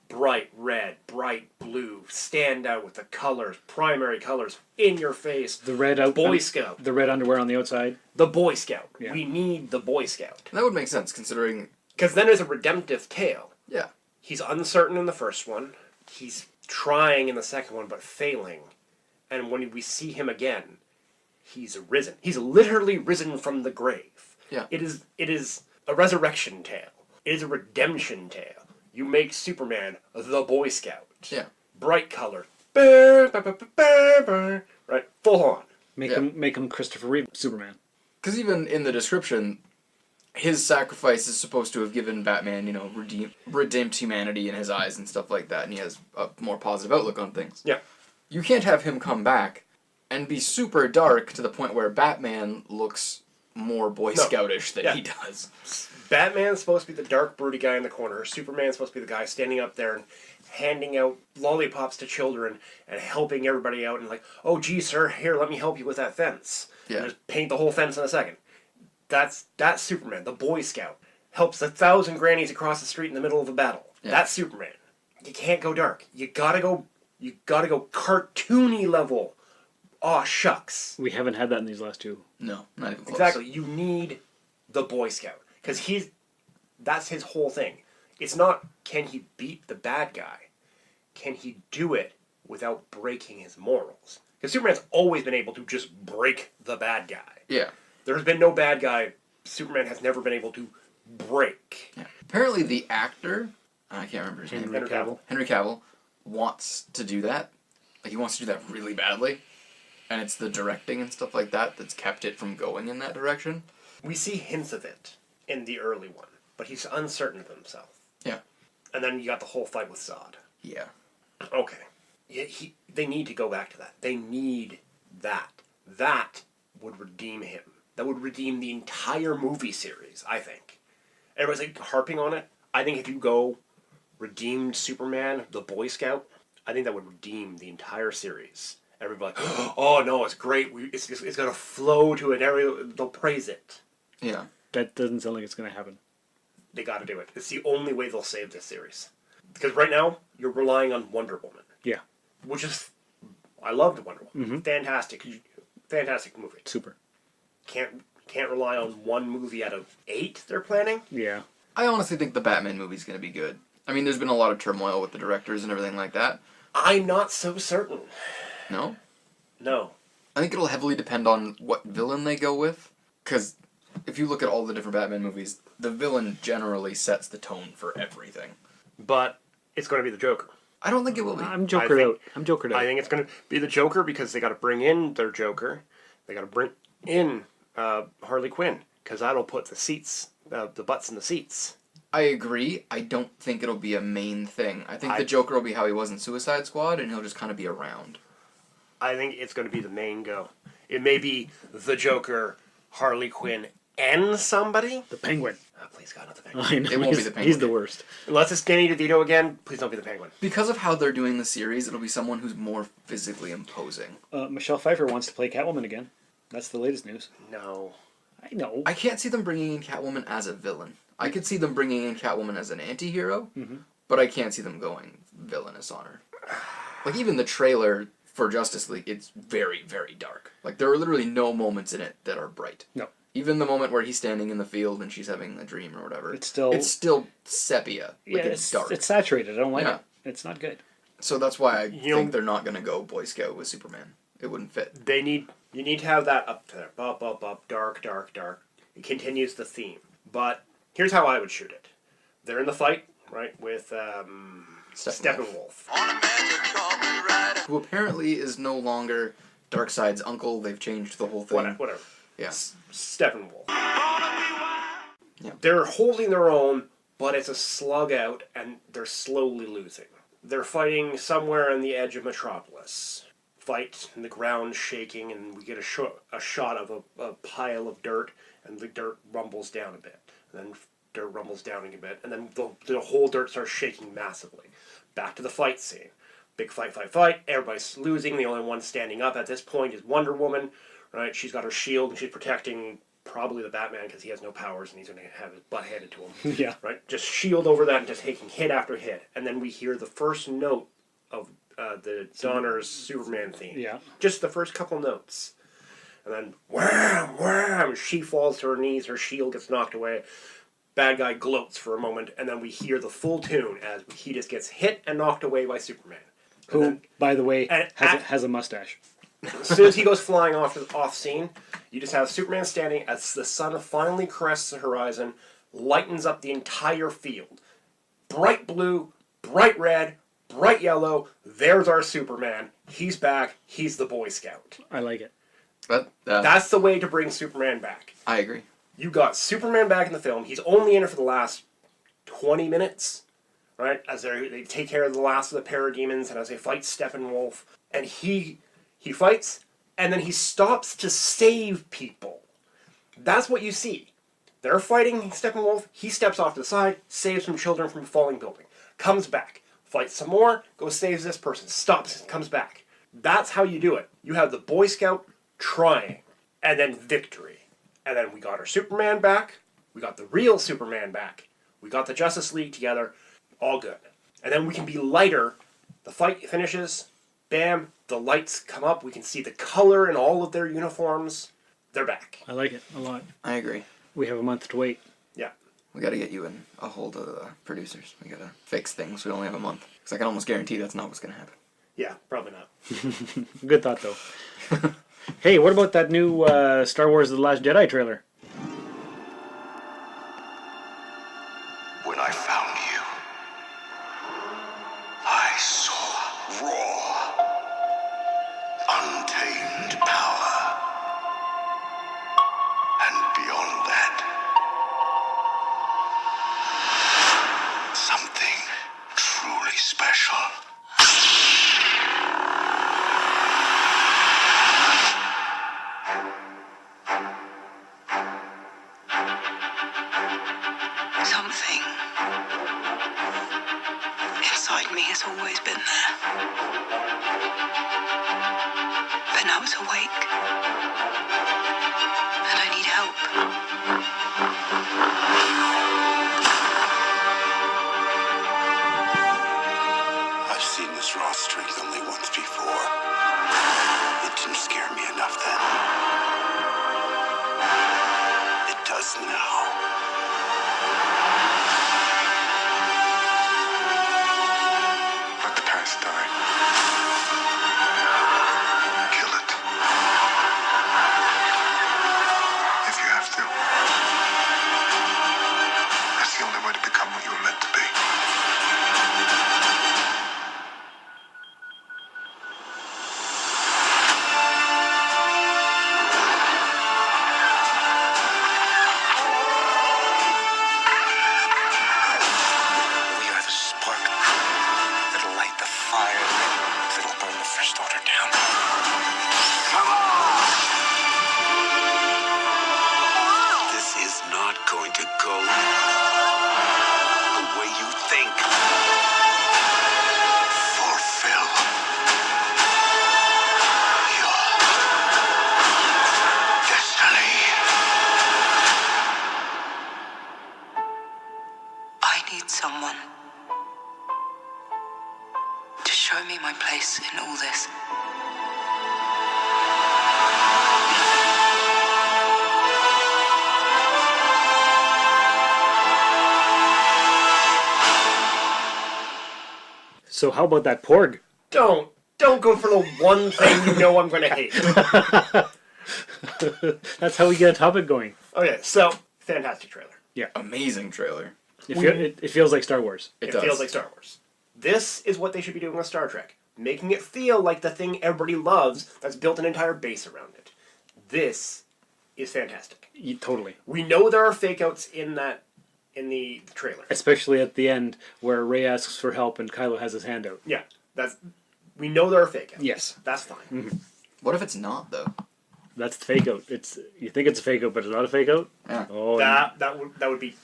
Bright red, bright blue, stand out with the colors, primary colors, in your face. The red Boy Scout. The red underwear on the outside. The Boy Scout. Yeah. We need the Boy Scout. That would make sense, considering... Because then there's a redemptive tale. Yeah. He's uncertain in the first one. He's trying in the second one, but failing. And when we see him again, he's risen. He's literally risen from the grave. Yeah. It is a resurrection tale. It is a redemption tale. You make Superman the Boy Scout. Yeah. Bright color. Right? Full on. Make him Christopher Reeve Superman. Because even in the description, his sacrifice is supposed to have given Batman, redeemed humanity in his eyes and stuff like that, and he has a more positive outlook on things. Yeah. You can't have him come back and be super dark to the point where Batman looks more Boy Scoutish than he does. Batman's supposed to be the dark, broody guy in the corner. Superman's supposed to be the guy standing up there and handing out lollipops to children and helping everybody out and like, oh, gee, sir, here, let me help you with that fence. Yeah. And just paint the whole fence in a second. That's Superman, the Boy Scout. Helps 1,000 grannies across the street in the middle of a battle. Yeah. That's Superman. You can't go dark. You gotta go cartoony level. Aw, shucks. We haven't had that in these last two. No, not even close. Exactly. You need the Boy Scout. Because that's his whole thing. It's not, can he beat the bad guy? Can he do it without breaking his morals? Because Superman's always been able to just break the bad guy. Yeah. There's been no bad guy Superman has never been able to break. Yeah. Apparently the actor, I can't remember his name. Henry Cavill wants to do that. Like, he wants to do that really badly. And it's the directing and stuff like that that's kept it from going in that direction. We see hints of it in the early one, but he's uncertain of himself. Yeah. And then you got the whole fight with Zod. Yeah. Okay. They need to go back to that. They need that. That would redeem him. That would redeem the entire movie series, I think. Everybody's like harping on it. I think if you go redeemed Superman, the Boy Scout, I think that would redeem the entire series. Everybody, oh no, it's great. It's going to flow to it. They'll praise it. Yeah. That doesn't sound like it's going to happen. They got to do it. It's the only way they'll save this series. Because right now, you're relying on Wonder Woman. Yeah. Which is... I loved Wonder Woman. Mm-hmm. Fantastic movie. Super. Can't rely on one movie out of 8 they're planning. Yeah. I honestly think the Batman movie's going to be good. I mean, there's been a lot of turmoil with the directors and everything like that. I'm not so certain. No? No. I think it'll heavily depend on what villain they go with. Because if you look at all the different Batman movies, the villain generally sets the tone for everything. But it's going to be the Joker. I don't think it will be. I'm Jokered out. I think it's going to be the Joker because they got to bring in their Joker. They got to bring in Harley Quinn because that'll put the butts in the seats. I agree. I don't think it'll be a main thing. I think the Joker will be how he was in Suicide Squad, and he'll just kind of be around. I think it's going to be the main go. It may be the Joker, Harley Quinn, and somebody. The Penguin. Oh, please God, not the Penguin. I know. It won't be the Penguin. He's the worst. Unless it's Danny DeVito again, please don't be the Penguin. Because of how they're doing the series, it'll be someone who's more physically imposing. Michelle Pfeiffer wants to play Catwoman again. That's the latest news. No. I know. I can't see them bringing in Catwoman as a villain. I could see them bringing in Catwoman as an anti-hero, but I can't see them going villainous on her. Like, even the trailer for Justice League, it's very, very dark. Like, there are literally no moments in it that are bright. No. Even the moment where he's standing in the field and she's having a dream or whatever. It's still sepia. Like, it's dark. It's saturated. I don't like it. It's not good. So that's why I think they're not going to go Boy Scout with Superman. It wouldn't fit. You need to have that up there. Up, dark, dark, dark. It continues the theme. But here's how I would shoot it. They're in the fight, right, with Steppenwolf. Who apparently is no longer Darkseid's uncle. They've changed the whole thing. Whatever. Yeah. Steppenwolf. Yeah. They're holding their own, but it's a slug out, and they're slowly losing. They're fighting somewhere on the edge of Metropolis. Fight, and the ground shaking, and we get a shot of a pile of dirt, and the dirt rumbles down a bit. And then dirt rumbles down a bit, and then the whole dirt starts shaking massively. Back to the fight scene. Big fight. Everybody's losing. The only one standing up at this point is Wonder Woman. Right? She's got her shield, and she's protecting probably the Batman because he has no powers, and he's going to have his butt handed to him. Yeah. Right? Just shield over that and just taking hit after hit. And then we hear the first note of the Donner's Superman theme. Yeah. Just the first couple notes. And then wham, wham, she falls to her knees, her shield gets knocked away. Bad guy gloats for a moment, and then we hear the full tune as he just gets hit and knocked away by Superman. Who, by the way, has a mustache. As soon as he goes flying off scene, you just have Superman standing as the sun finally crests the horizon, lightens up the entire field. Bright blue, bright red, bright yellow. There's our Superman. He's back. He's the Boy Scout. I like it. But That's the way to bring Superman back. I agree. You got Superman back in the film. He's only in it for the last 20 minutes, right? As they take care of the last of the parademons and as they fight Steppenwolf. And he fights, and then he stops to save people. That's what you see. They're fighting Steppenwolf. He steps off to the side, saves some children from a falling building. Comes back, fights some more, goes saves this person, stops, comes back. That's how you do it. You have the Boy Scout trying, and then victory. And then we got our Superman back. We got the real Superman back. We got the Justice League together. All good. And then we can be lighter. The fight finishes. Bam. The lights come up. We can see the color in all of their uniforms. They're back. I like it a lot. I agree. We have a month to wait. Yeah. We got to get you in a hold of the producers. We got to fix things. We only have a month. Because I can almost guarantee that's not what's going to happen. Yeah, probably not. Good thought, though. Hey, what about that new Star Wars The Last Jedi trailer? When I found you, I saw raw, untamed power. And beyond that, something truly special. Something inside me has always been there. But now it's awake. And I need help. I've seen this raw strength only once before. It didn't scare me enough then. It does now. Let the past die. Kill it. If you have to. That's the only way to become what you were meant to be. We are the spark that'll light the fire that'll burn the First Order down. Come on! This is not going to go the way you think. Fulfill your destiny. I need someone to show me my place in all this. So how about that Porg? Don't go for the one thing you know I'm going to hate. That's how we get a topic going. Okay, so, fantastic trailer. Amazing trailer. It feels like Star Wars. It does. feels like Star Wars. This is what they should be doing with Star Trek. Making it feel like the thing everybody loves that's built an entire base around it. This is fantastic. Totally. We know there are fake outs in the trailer. Especially at the end where Rey asks for help and Kylo has his hand out. Yeah, we know there are fake outs. Yes. That's fine. What if it's not, though? That's the fake out. You think it's a fake out, but it's not a fake out? Yeah. Oh, That would be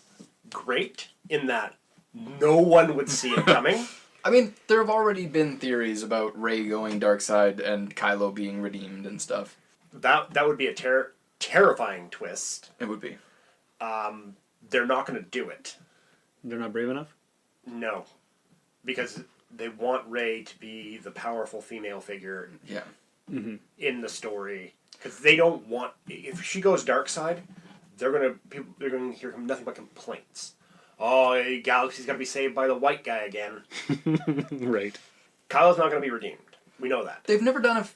great in that no one would see it coming. I mean, there have already been theories about Rey going dark side and Kylo being redeemed and stuff. That would be a terrifying twist. It would be. They're not going to do it. They're not brave enough? No. Because they want Rey to be the powerful female figure in the story. Because they don't want... If she goes dark side, they're going to hear nothing but complaints. Oh, Galaxy's got to be saved by the white guy again. Right. Kylo's not going to be redeemed. We know that. They've never done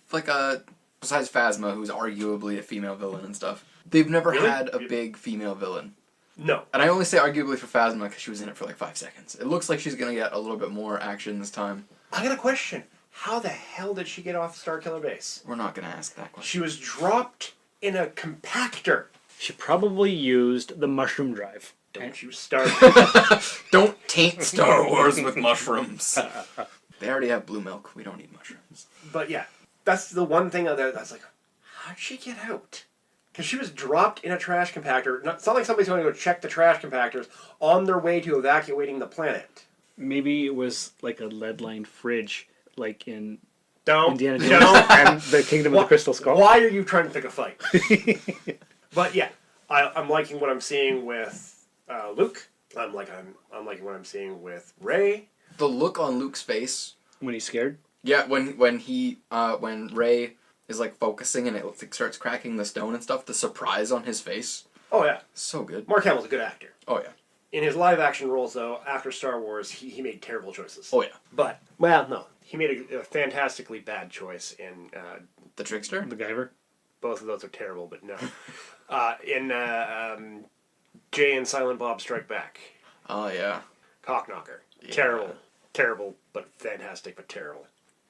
besides Phasma, who's arguably a female villain and stuff, they've never had a big female villain. No. And I only say arguably for Phasma because she was in it for like 5 seconds. It looks like she's going to get a little bit more action this time. I got a question. How the hell did she get off Starkiller Base? We're not going to ask that question. She was dropped in a compactor. She probably used the mushroom drive. Don't you start. Don't taint Star Wars with mushrooms. They already have blue milk. We don't need mushrooms. But yeah, that's the one thing that's like, how'd she get out? Because she was dropped in a trash compactor. It's not like somebody's going to go check the trash compactors on their way to evacuating the planet. Maybe it was like a lead-lined fridge, like in Don't. Indiana Jones and the Kingdom of the Crystal Skull. Why are you trying to pick a fight? But yeah, I'm liking what I'm seeing with Luke. I'm liking what I'm seeing with Rey. The look on Luke's face when he's scared. Yeah, when Rey is like focusing and it like, starts cracking the stone and stuff. The surprise on his face. Oh yeah, so good. Mark Hamill's a good actor. Oh yeah. In his live action roles though, after Star Wars, he made terrible choices. Oh yeah. But no, he made a fantastically bad choice in The Trickster, the Guyver. Both of those are terrible, but no. In Jay and Silent Bob Strike Back. Oh yeah. Cockknocker. Yeah. Terrible, but fantastic, but terrible.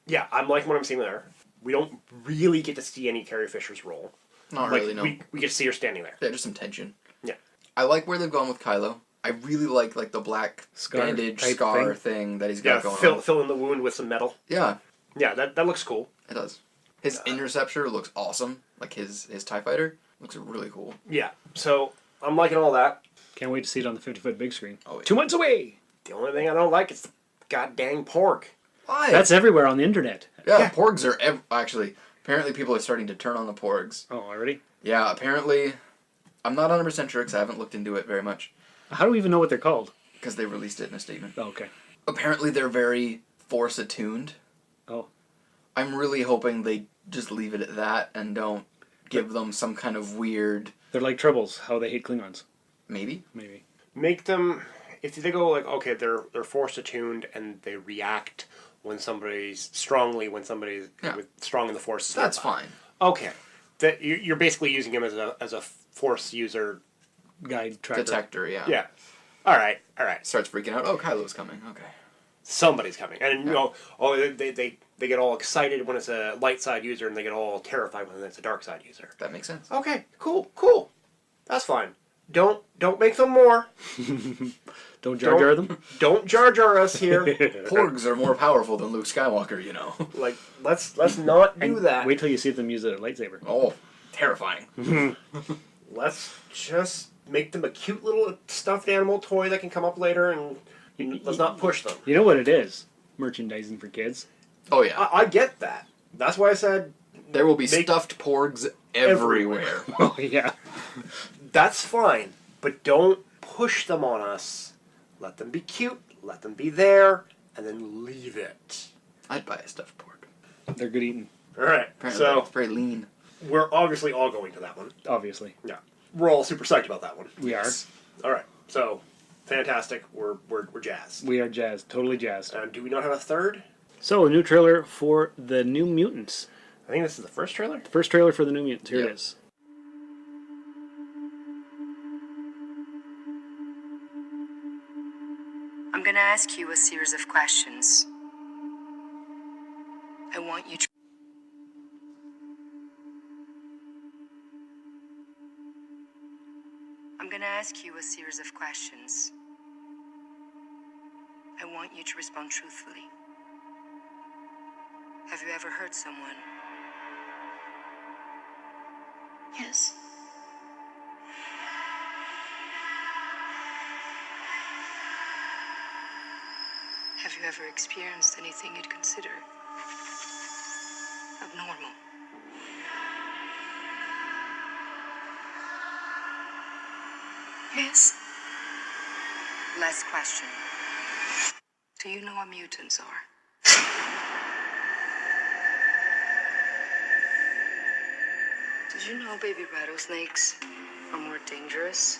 Yeah, I'm liking what I'm seeing there. We don't really get to see any Carrie Fisher's role. Not really, no. We get to see her standing there. Yeah, just some tension. Yeah. I like where they've gone with Kylo. I really like the black bandage scar thing that he's got going on. Fill in the wound with some metal. Yeah. Yeah, that looks cool. It does. His interceptor looks awesome. Like his TIE fighter looks really cool. Yeah. So I'm liking all that. Can't wait to see it on the 50-foot big screen. Oh, yeah. 2 months away. The only thing I don't like is the goddamn porg. Why? That's everywhere on the internet. Yeah. Porgs are actually. Apparently, people are starting to turn on the porgs. Oh, already? Yeah. Apparently, I'm not 100% sure because I haven't looked into it very much. How do we even know what they're called? Because they released it in a statement. Oh, okay. Apparently, they're very Force attuned. Oh. I'm really hoping they just leave it at that and don't give them some kind of weird... They're like Troubles, how they hate Klingons. Maybe. Make them... If they go like, okay, they're Force attuned and they react when somebody's strong in the Force. That's fine. Okay. That you're basically using him as a Force user... Guide tracker. Detector, yeah. Yeah. All right. Starts freaking out. Oh, Kylo's coming. Okay. Somebody's coming. And, you know, they get all excited when it's a light side user and they get all terrified when it's a dark side user. That makes sense. Okay, cool. That's fine. Don't make them more. Don't Jar Jar them? Don't Jar Jar us here. Porgs are more powerful than Luke Skywalker, you know. Like, let's not do that. Wait till you see them use a lightsaber. Oh, terrifying. Let's just make them a cute little stuffed animal toy that can come up later and let's not push them. You know what it is? Merchandising for kids. Oh, yeah. I get that. That's why I said... There will be stuffed porgs everywhere. Oh, yeah. That's fine, but don't push them on us. Let them be cute, let them be there, and then leave it. I'd buy a stuffed porg. They're good eating. All right, Apparently so... it's very lean. We're obviously all going to that one. Obviously. Yeah. We're all super psyched about that one. We are. All right, so... Fantastic. We're jazzed. We are jazzed. Totally jazzed. Do we not have a third? So, a new trailer for the New Mutants. I think this is the first trailer? The first trailer for the New Mutants. Here it is. I'm gonna ask you a series of questions. I want you to... I'm gonna ask you a series of questions. I want you to respond truthfully. Have you ever hurt someone? Yes. you ever experienced anything you'd consider abnormal? Yes. Last question. Do you know what mutants are? Did you know baby rattlesnakes are more dangerous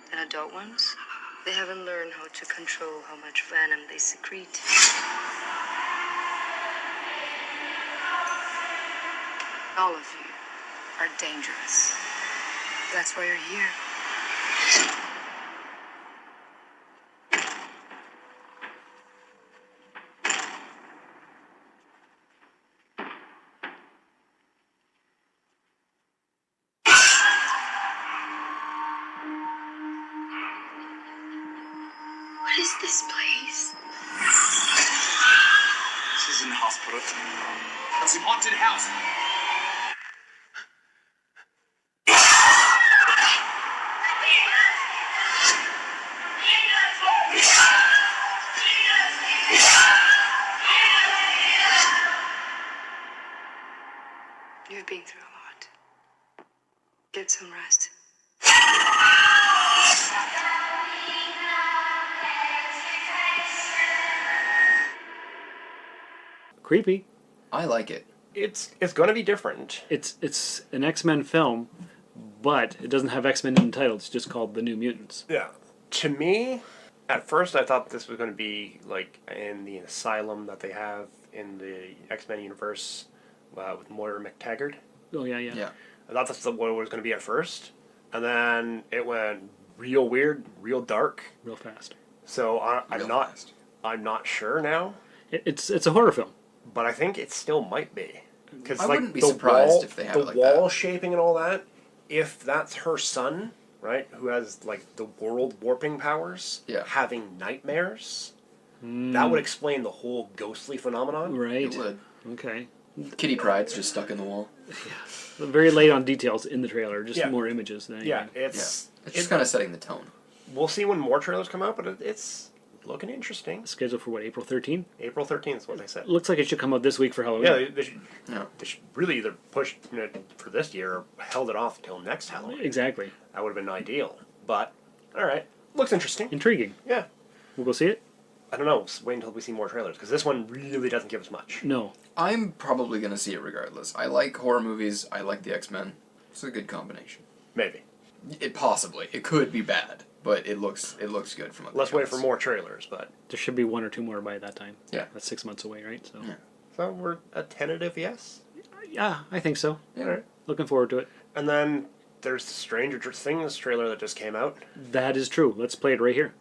than adult ones? They haven't learned how to control how much venom they secrete. All of you are dangerous. That's why you're here. What is this place? This isn't a hospital. It's a haunted house. You've been through a lot. Get some rest. Creepy. I like it. It's going to be different. It's an X-Men film, but it doesn't have X-Men in the title. It's just called The New Mutants. Yeah. To me, at first I thought this was going to be like in the asylum that they have in the X-Men universe with Moira McTaggart. Oh, yeah. Yeah. I thought that's what it was going to be at first. And then it went real weird, real dark. Real fast. So Real I'm fast. not sure now. It's a horror film. But I think it still might be. Because I wouldn't be surprised if they have it like the wall that. shaping and all that. If that's her son, right, who has like the world warping powers, having nightmares, that would explain the whole ghostly phenomenon. Right. It would. Okay. Kitty Pryde's just stuck in the wall. Very late on details in the trailer. Just more images than anything. Yeah, it's just kind of setting the tone. We'll see when more trailers come out, but it's looking interesting. Scheduled for what, April 13th? April 13th is what they said. Looks like it should come out this week for Halloween. Yeah, they should really either push it for this year or held it off until next Halloween. Exactly. That would have been ideal. But, alright. Looks interesting. Intriguing. Yeah. We'll go see it? I don't know. Just wait until we see more trailers, because this one really doesn't give us much. No. I'm probably going to see it regardless. I like horror movies. I like the X-Men. It's a good combination. Maybe. Possibly. It could be bad, but it looks good from what Let's wait for more trailers, but... There should be one or two more by that time. Yeah. That's 6 months away, right? So, So we're a tentative yes? Yeah, I think so. Yeah. Alright. Looking forward to it. And then there's the Stranger Things trailer that just came out. That is true. Let's play it right here.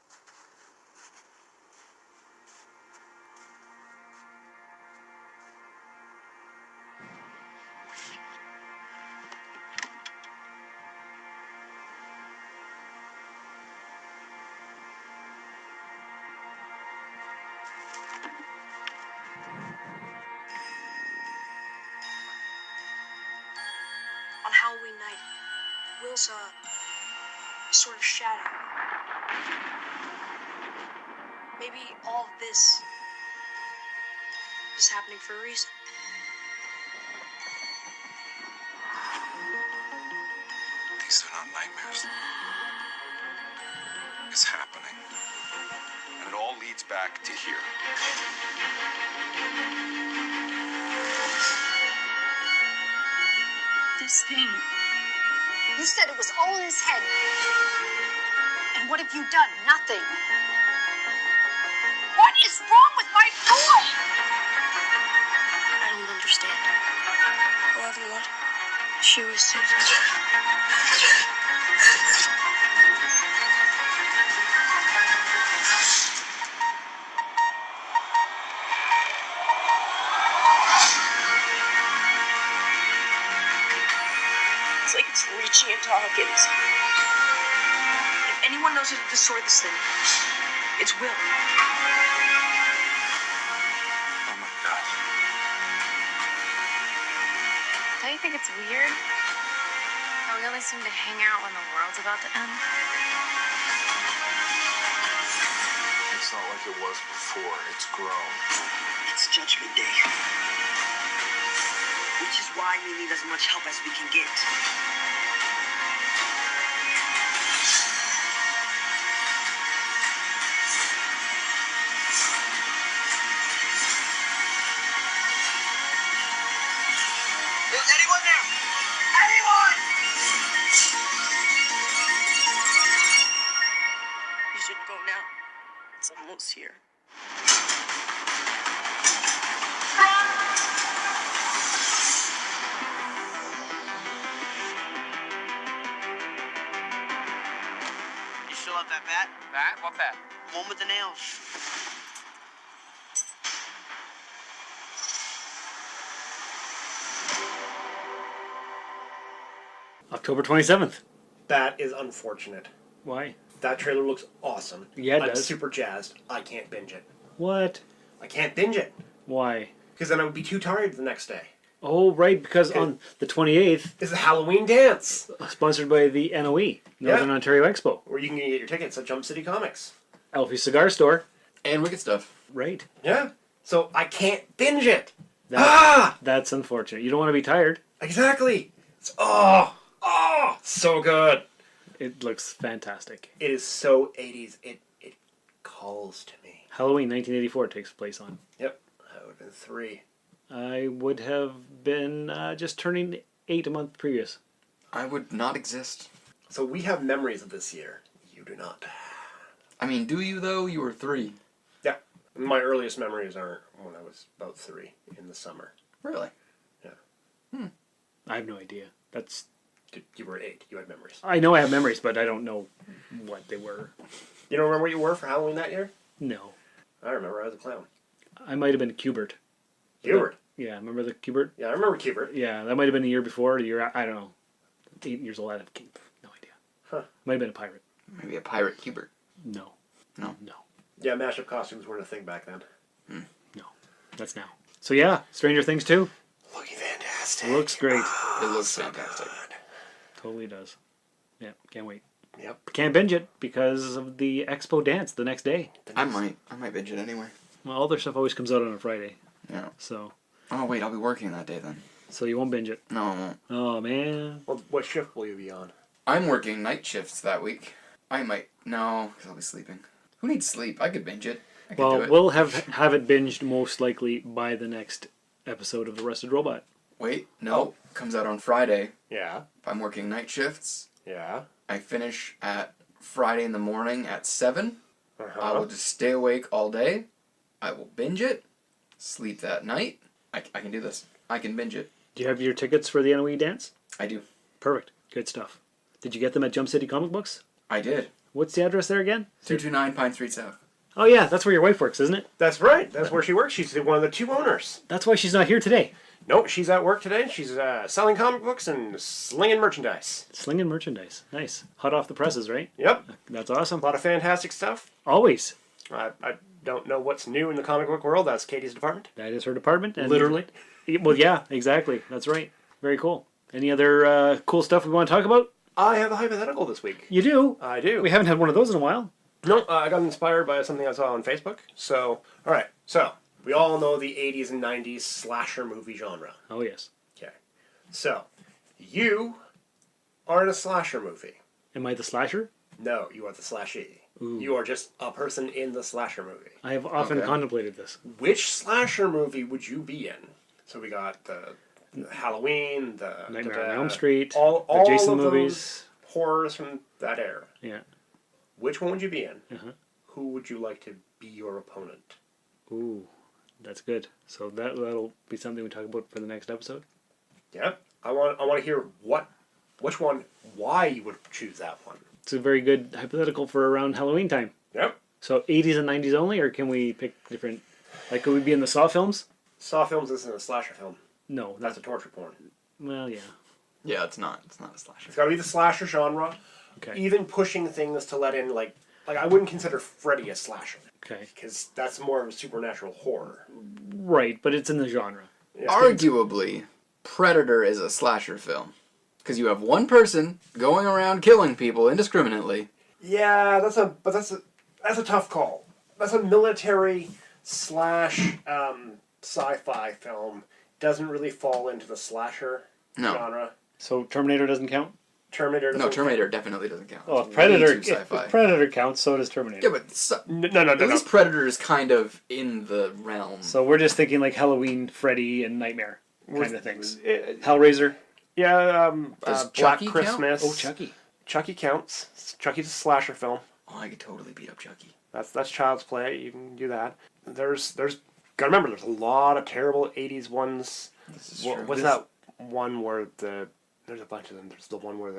On Halloween night, Will saw a sort of shadow. Maybe all of this is happening for a reason. These are not nightmares. It's happening. And it all leads back to here. This thing. You said it was all in his head. And what have you done? Nothing. What is wrong with my boy? I don't understand. 11 what? She was sick. It's like it's reaching into Hawkins. If anyone knows how to destroy this thing, it's Will. Oh my God. Don't you think it's weird how we only seem to hang out when the world's about to end? It's It's not like it was before. It's grown. It's Judgment Day. Which is why we need as much help as we can get. Is anyone there? Anyone? You should go now. It's almost here. You still have that bat? Bat? What bat? One with the nails. October 27th. That is unfortunate. Why? That trailer looks awesome. Yeah, it I'm does. super jazzed. I can't binge it. What? I can't binge it. Why? Because then I would be too tired the next day. Oh, right, because on the 28th... It's a Halloween dance. Sponsored by the NOE, Northern Ontario Expo. Where you can get your tickets at Jump City Comics. Alfie's Cigar Store. And Wicked Stuff. Right. Yeah. So I can't binge it. That's unfortunate. You don't want to be tired. Exactly. It's, so good. It looks fantastic. It is so 80s. It calls to me. Halloween 1984 takes place on. Yep. I would have been 3. I would have been just turning 8 a month previous. I would not exist. So we have memories of this year. You do not. I mean, do you though? You were 3. Yeah. My earliest memories are when I was about 3 in the summer. Really? Yeah. I have no idea. You were 8. You had memories. I know I have memories, but I don't know what they were. You don't remember what you were for Halloween that year? No. I remember. I was a clown. I might have been Cubert. Cubert? Yeah, remember the Cubert? Yeah, I remember Cubert. Yeah, that might have been a year before, I don't know. 8 years old, I have no idea. Huh. Might have been a pirate. Maybe a pirate Cubert. No. No. Yeah, mashup costumes weren't a thing back then. No. That's now. So yeah, Stranger Things 2. Looking fantastic. Looks great. It looks fantastic. Totally does. Yeah, can't wait. Yep. Can't binge it because of the expo dance the next day. I might binge it anyway. Well, all their stuff always comes out on a Friday. Yeah. So. Oh wait, I'll be working that day then. So you won't binge it? No, I won't. Oh man. Well, what shift will you be on? I'm working night shifts that week. I might because I'll be sleeping. Who needs sleep? I could binge it. I could do it. We'll have it binged most likely by the next episode of The Rusted Robot. Wait, no. Comes out on Friday. Yeah. If I'm working night shifts. Yeah. I finish at Friday in the morning at 7. Uh-huh. I will just stay awake all day. I will binge it. Sleep that night. I can do this. I can binge it. Do you have your tickets for the NOE dance? I do. Perfect. Good stuff. Did you get them at Jump City Comic Books? I did. What's the address there again? 229 Pine Street South. Oh yeah, that's where your wife works, isn't it? That's right. That's where she works. She's one of the 2 owners. That's why she's not here today. Nope, she's at work today. She's selling comic books and slinging merchandise. Slinging merchandise. Nice. Hot off the presses, right? Yep. That's awesome. A lot of fantastic stuff. Always. I don't know what's new in the comic book world. That's Katie's department. That is her department. And literally. Well, yeah, exactly. That's right. Very cool. Any other cool stuff we want to talk about? I have a hypothetical this week. You do? I do. We haven't had one of those in a while. No, I got inspired by something I saw on Facebook. So, all right. So, we all know the 80s and 90s slasher movie genre. Oh, yes. Okay. So, you are in a slasher movie. Am I the slasher? No, you are the slashee. Ooh. You are just a person in the slasher movie. I have often contemplated this. Which slasher movie would you be in? So we got the Halloween, the Nightmare on Elm Street, all the Jason of movies. Those horrors from that era. Yeah. Which one would you be in? Uh-huh. Who would you like to be your opponent? Ooh, that's good. So that'll be something we talk about for the next episode. Yep. I want to hear which one, why you would choose that one. It's a very good hypothetical for around Halloween time. Yep. So 80s and 90s only, or can we pick different? Like, could we be in the Saw films? Saw films isn't a slasher film. No, that's a torture porn. Well, yeah. Yeah, it's not. It's not a slasher. It's got to be the slasher genre. Okay. Even pushing things to let in like I wouldn't consider Freddy a slasher. Okay. Because that's more of a supernatural horror. Right, but it's in the genre. Arguably, Predator is a slasher film. Because you have one person going around killing people indiscriminately. Yeah, that's a tough call. a military slash sci-fi film. Doesn't really fall into the slasher genre. So Terminator doesn't count? Terminator definitely doesn't count. Oh, if Predator counts, so does Terminator. Yeah, but no. At least Predator is kind of in the realm. So we're just thinking like Halloween, Freddy, and Nightmare kind of things. Hellraiser. Yeah, Black Chucky Christmas. Count? Oh, Chucky. Chucky counts. Chucky's a slasher film. Oh, I could totally beat up Chucky. That's Child's Play. You can do that. There's gotta remember there's a lot of terrible '80s ones. This is true. What's that one where there's a bunch of them. There's the one where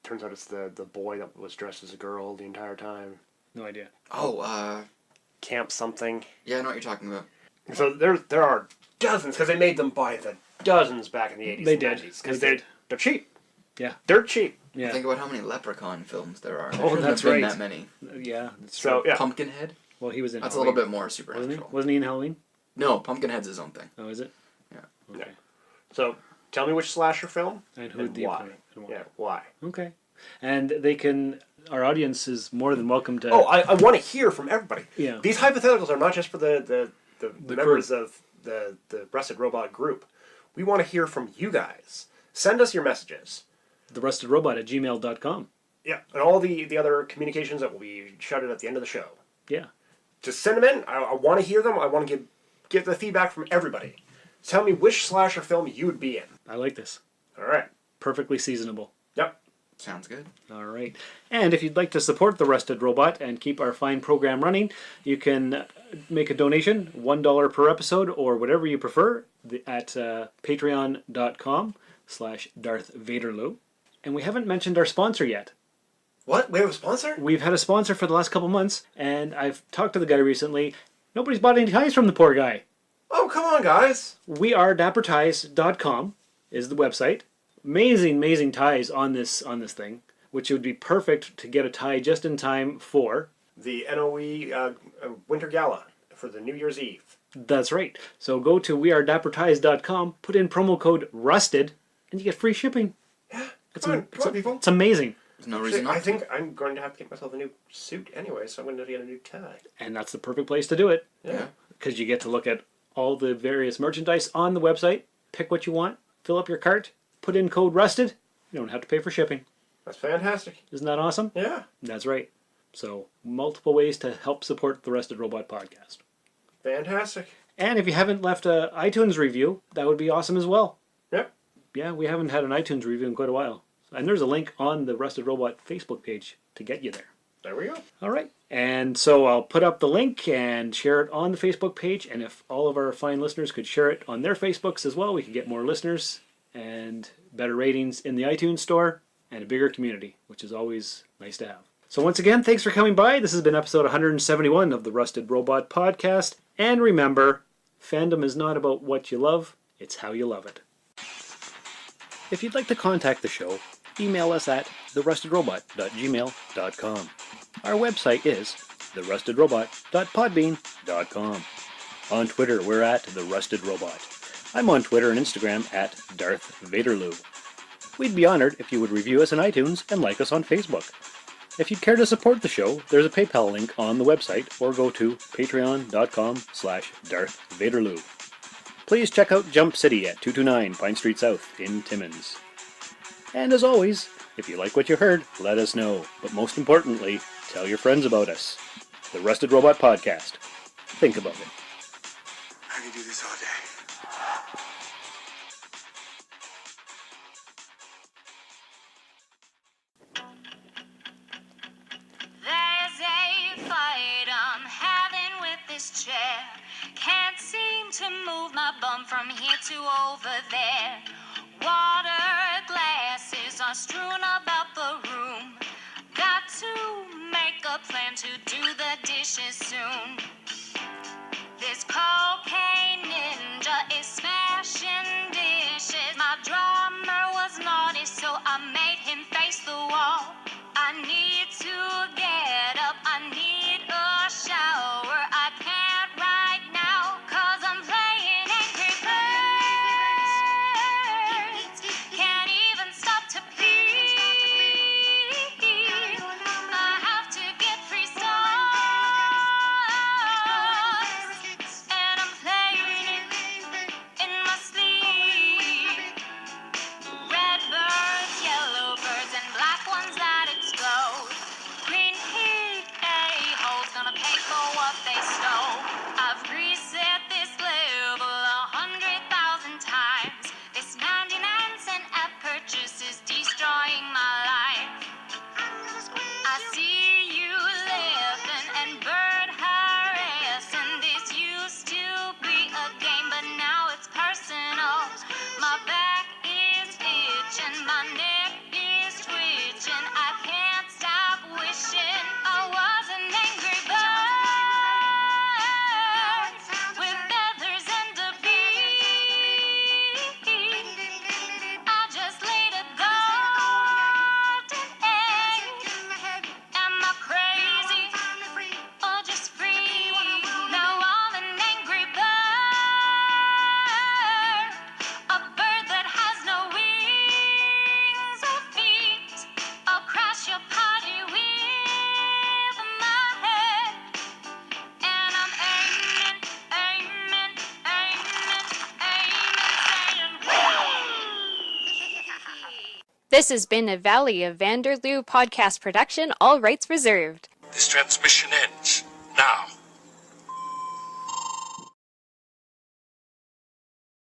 turns out it's the boy that was dressed as a girl the entire time. No idea. Oh, Camp something. Yeah, I know what you're talking about. So there are dozens because they made them by the dozens back in the '80s. They did because they're cheap. Yeah, dirt cheap. Yeah. Think about how many Leprechaun films there are. There Oh, shouldn't that's have been right. that many. Yeah, that's So true. yeah, Pumpkinhead. Well, he was in. That's Halloween. a little bit more supernatural. Wasn't he in Halloween? No, Pumpkinhead's his own thing. Oh, is it? Yeah. Okay. Yeah. So tell me which slasher film And who the why? opponent, and why. Yeah, why? Okay. And they can. Our audience is more than welcome to. Oh, I want to hear from everybody. Yeah. These hypotheticals are not just for the members of the Rusted Robot group. We want to hear from you guys. Send us your messages. therustedrobot@gmail.com. Yeah, and all the other communications that will be shouted at the end of the show. Yeah. Just send them in. I want to hear them. I want to get the feedback from everybody. Tell me which slasher film you would be in. I like this. All right. Perfectly seasonable. Yep. Sounds good. All right. And if you'd like to support the Rusted Robot and keep our fine program running, you can make a donation, $1 per episode or whatever you prefer, at patreon.com/DarthVaderloo. And we haven't mentioned our sponsor yet. What? We have a sponsor? We've had a sponsor for the last couple months, and I've talked to the guy recently. Nobody's bought any ties from the poor guy. Oh, come on, guys. wearedapperties.com is the website. Amazing ties on this thing, which would be perfect to get a tie just in time for the NOE Winter Gala for the New Year's Eve. That's right. So go to wearedapperties.com, put in promo code RUSTED, and you get free shipping. Yeah, come on, people. It's amazing. There's no reason not I think I'm going to have to get myself a new suit anyway, so I'm going to get a new tie. And that's the perfect place to do it. Yeah. Because you get to look at all the various merchandise on the website, pick what you want, fill up your cart, put in code RUSTED, you don't have to pay for shipping. That's fantastic. Isn't that awesome? Yeah. That's right. So, multiple ways to help support the Rusted Robot podcast. Fantastic. And if you haven't left an iTunes review, that would be awesome as well. Yep. Yeah, we haven't had an iTunes review in quite a while. And there's a link on the Rusted Robot Facebook page to get you there. There we go. All right. And so I'll put up the link and share it on the Facebook page. And if all of our fine listeners could share it on their Facebooks as well, we could get more listeners and better ratings in the iTunes store and a bigger community, which is always nice to have. So once again, thanks for coming by. This has been episode 171 of the Rusted Robot Podcast. And remember, fandom is not about what you love, it's how you love it. If you'd like to contact the show, email us at therustedrobot.gmail.com. Our website is therustedrobot.podbean.com. On Twitter, we're at therustedrobot. I'm on Twitter and Instagram at Darth Vaderloo. We'd be honored if you would review us on iTunes and like us on Facebook. If you'd care to support the show, there's a PayPal link on the website or go to patreon.com/Darth Vaderloo. Please check out Jump City at 229 Pine Street South in Timmins. And as always, if you like what you heard, let us know. But most importantly, tell your friends about us. The Rusted Robot Podcast. Think about it. I could do this all day. There's a fight I'm having with this chair. Can't seem to move my bum from here to over there. Water glasses are strewn about the room. Got to make a plan to do the dishes soon. This cocaine ninja is smashing dishes. My drummer was naughty, so I made him face the wall. I need to get up, I need a shower. I can't right now, 'cause I'm playing Angry Birds. Can't even stop to pee. I have to get free stuff. This has been a Valley of Vanderloo podcast production, all rights reserved. This transmission ends.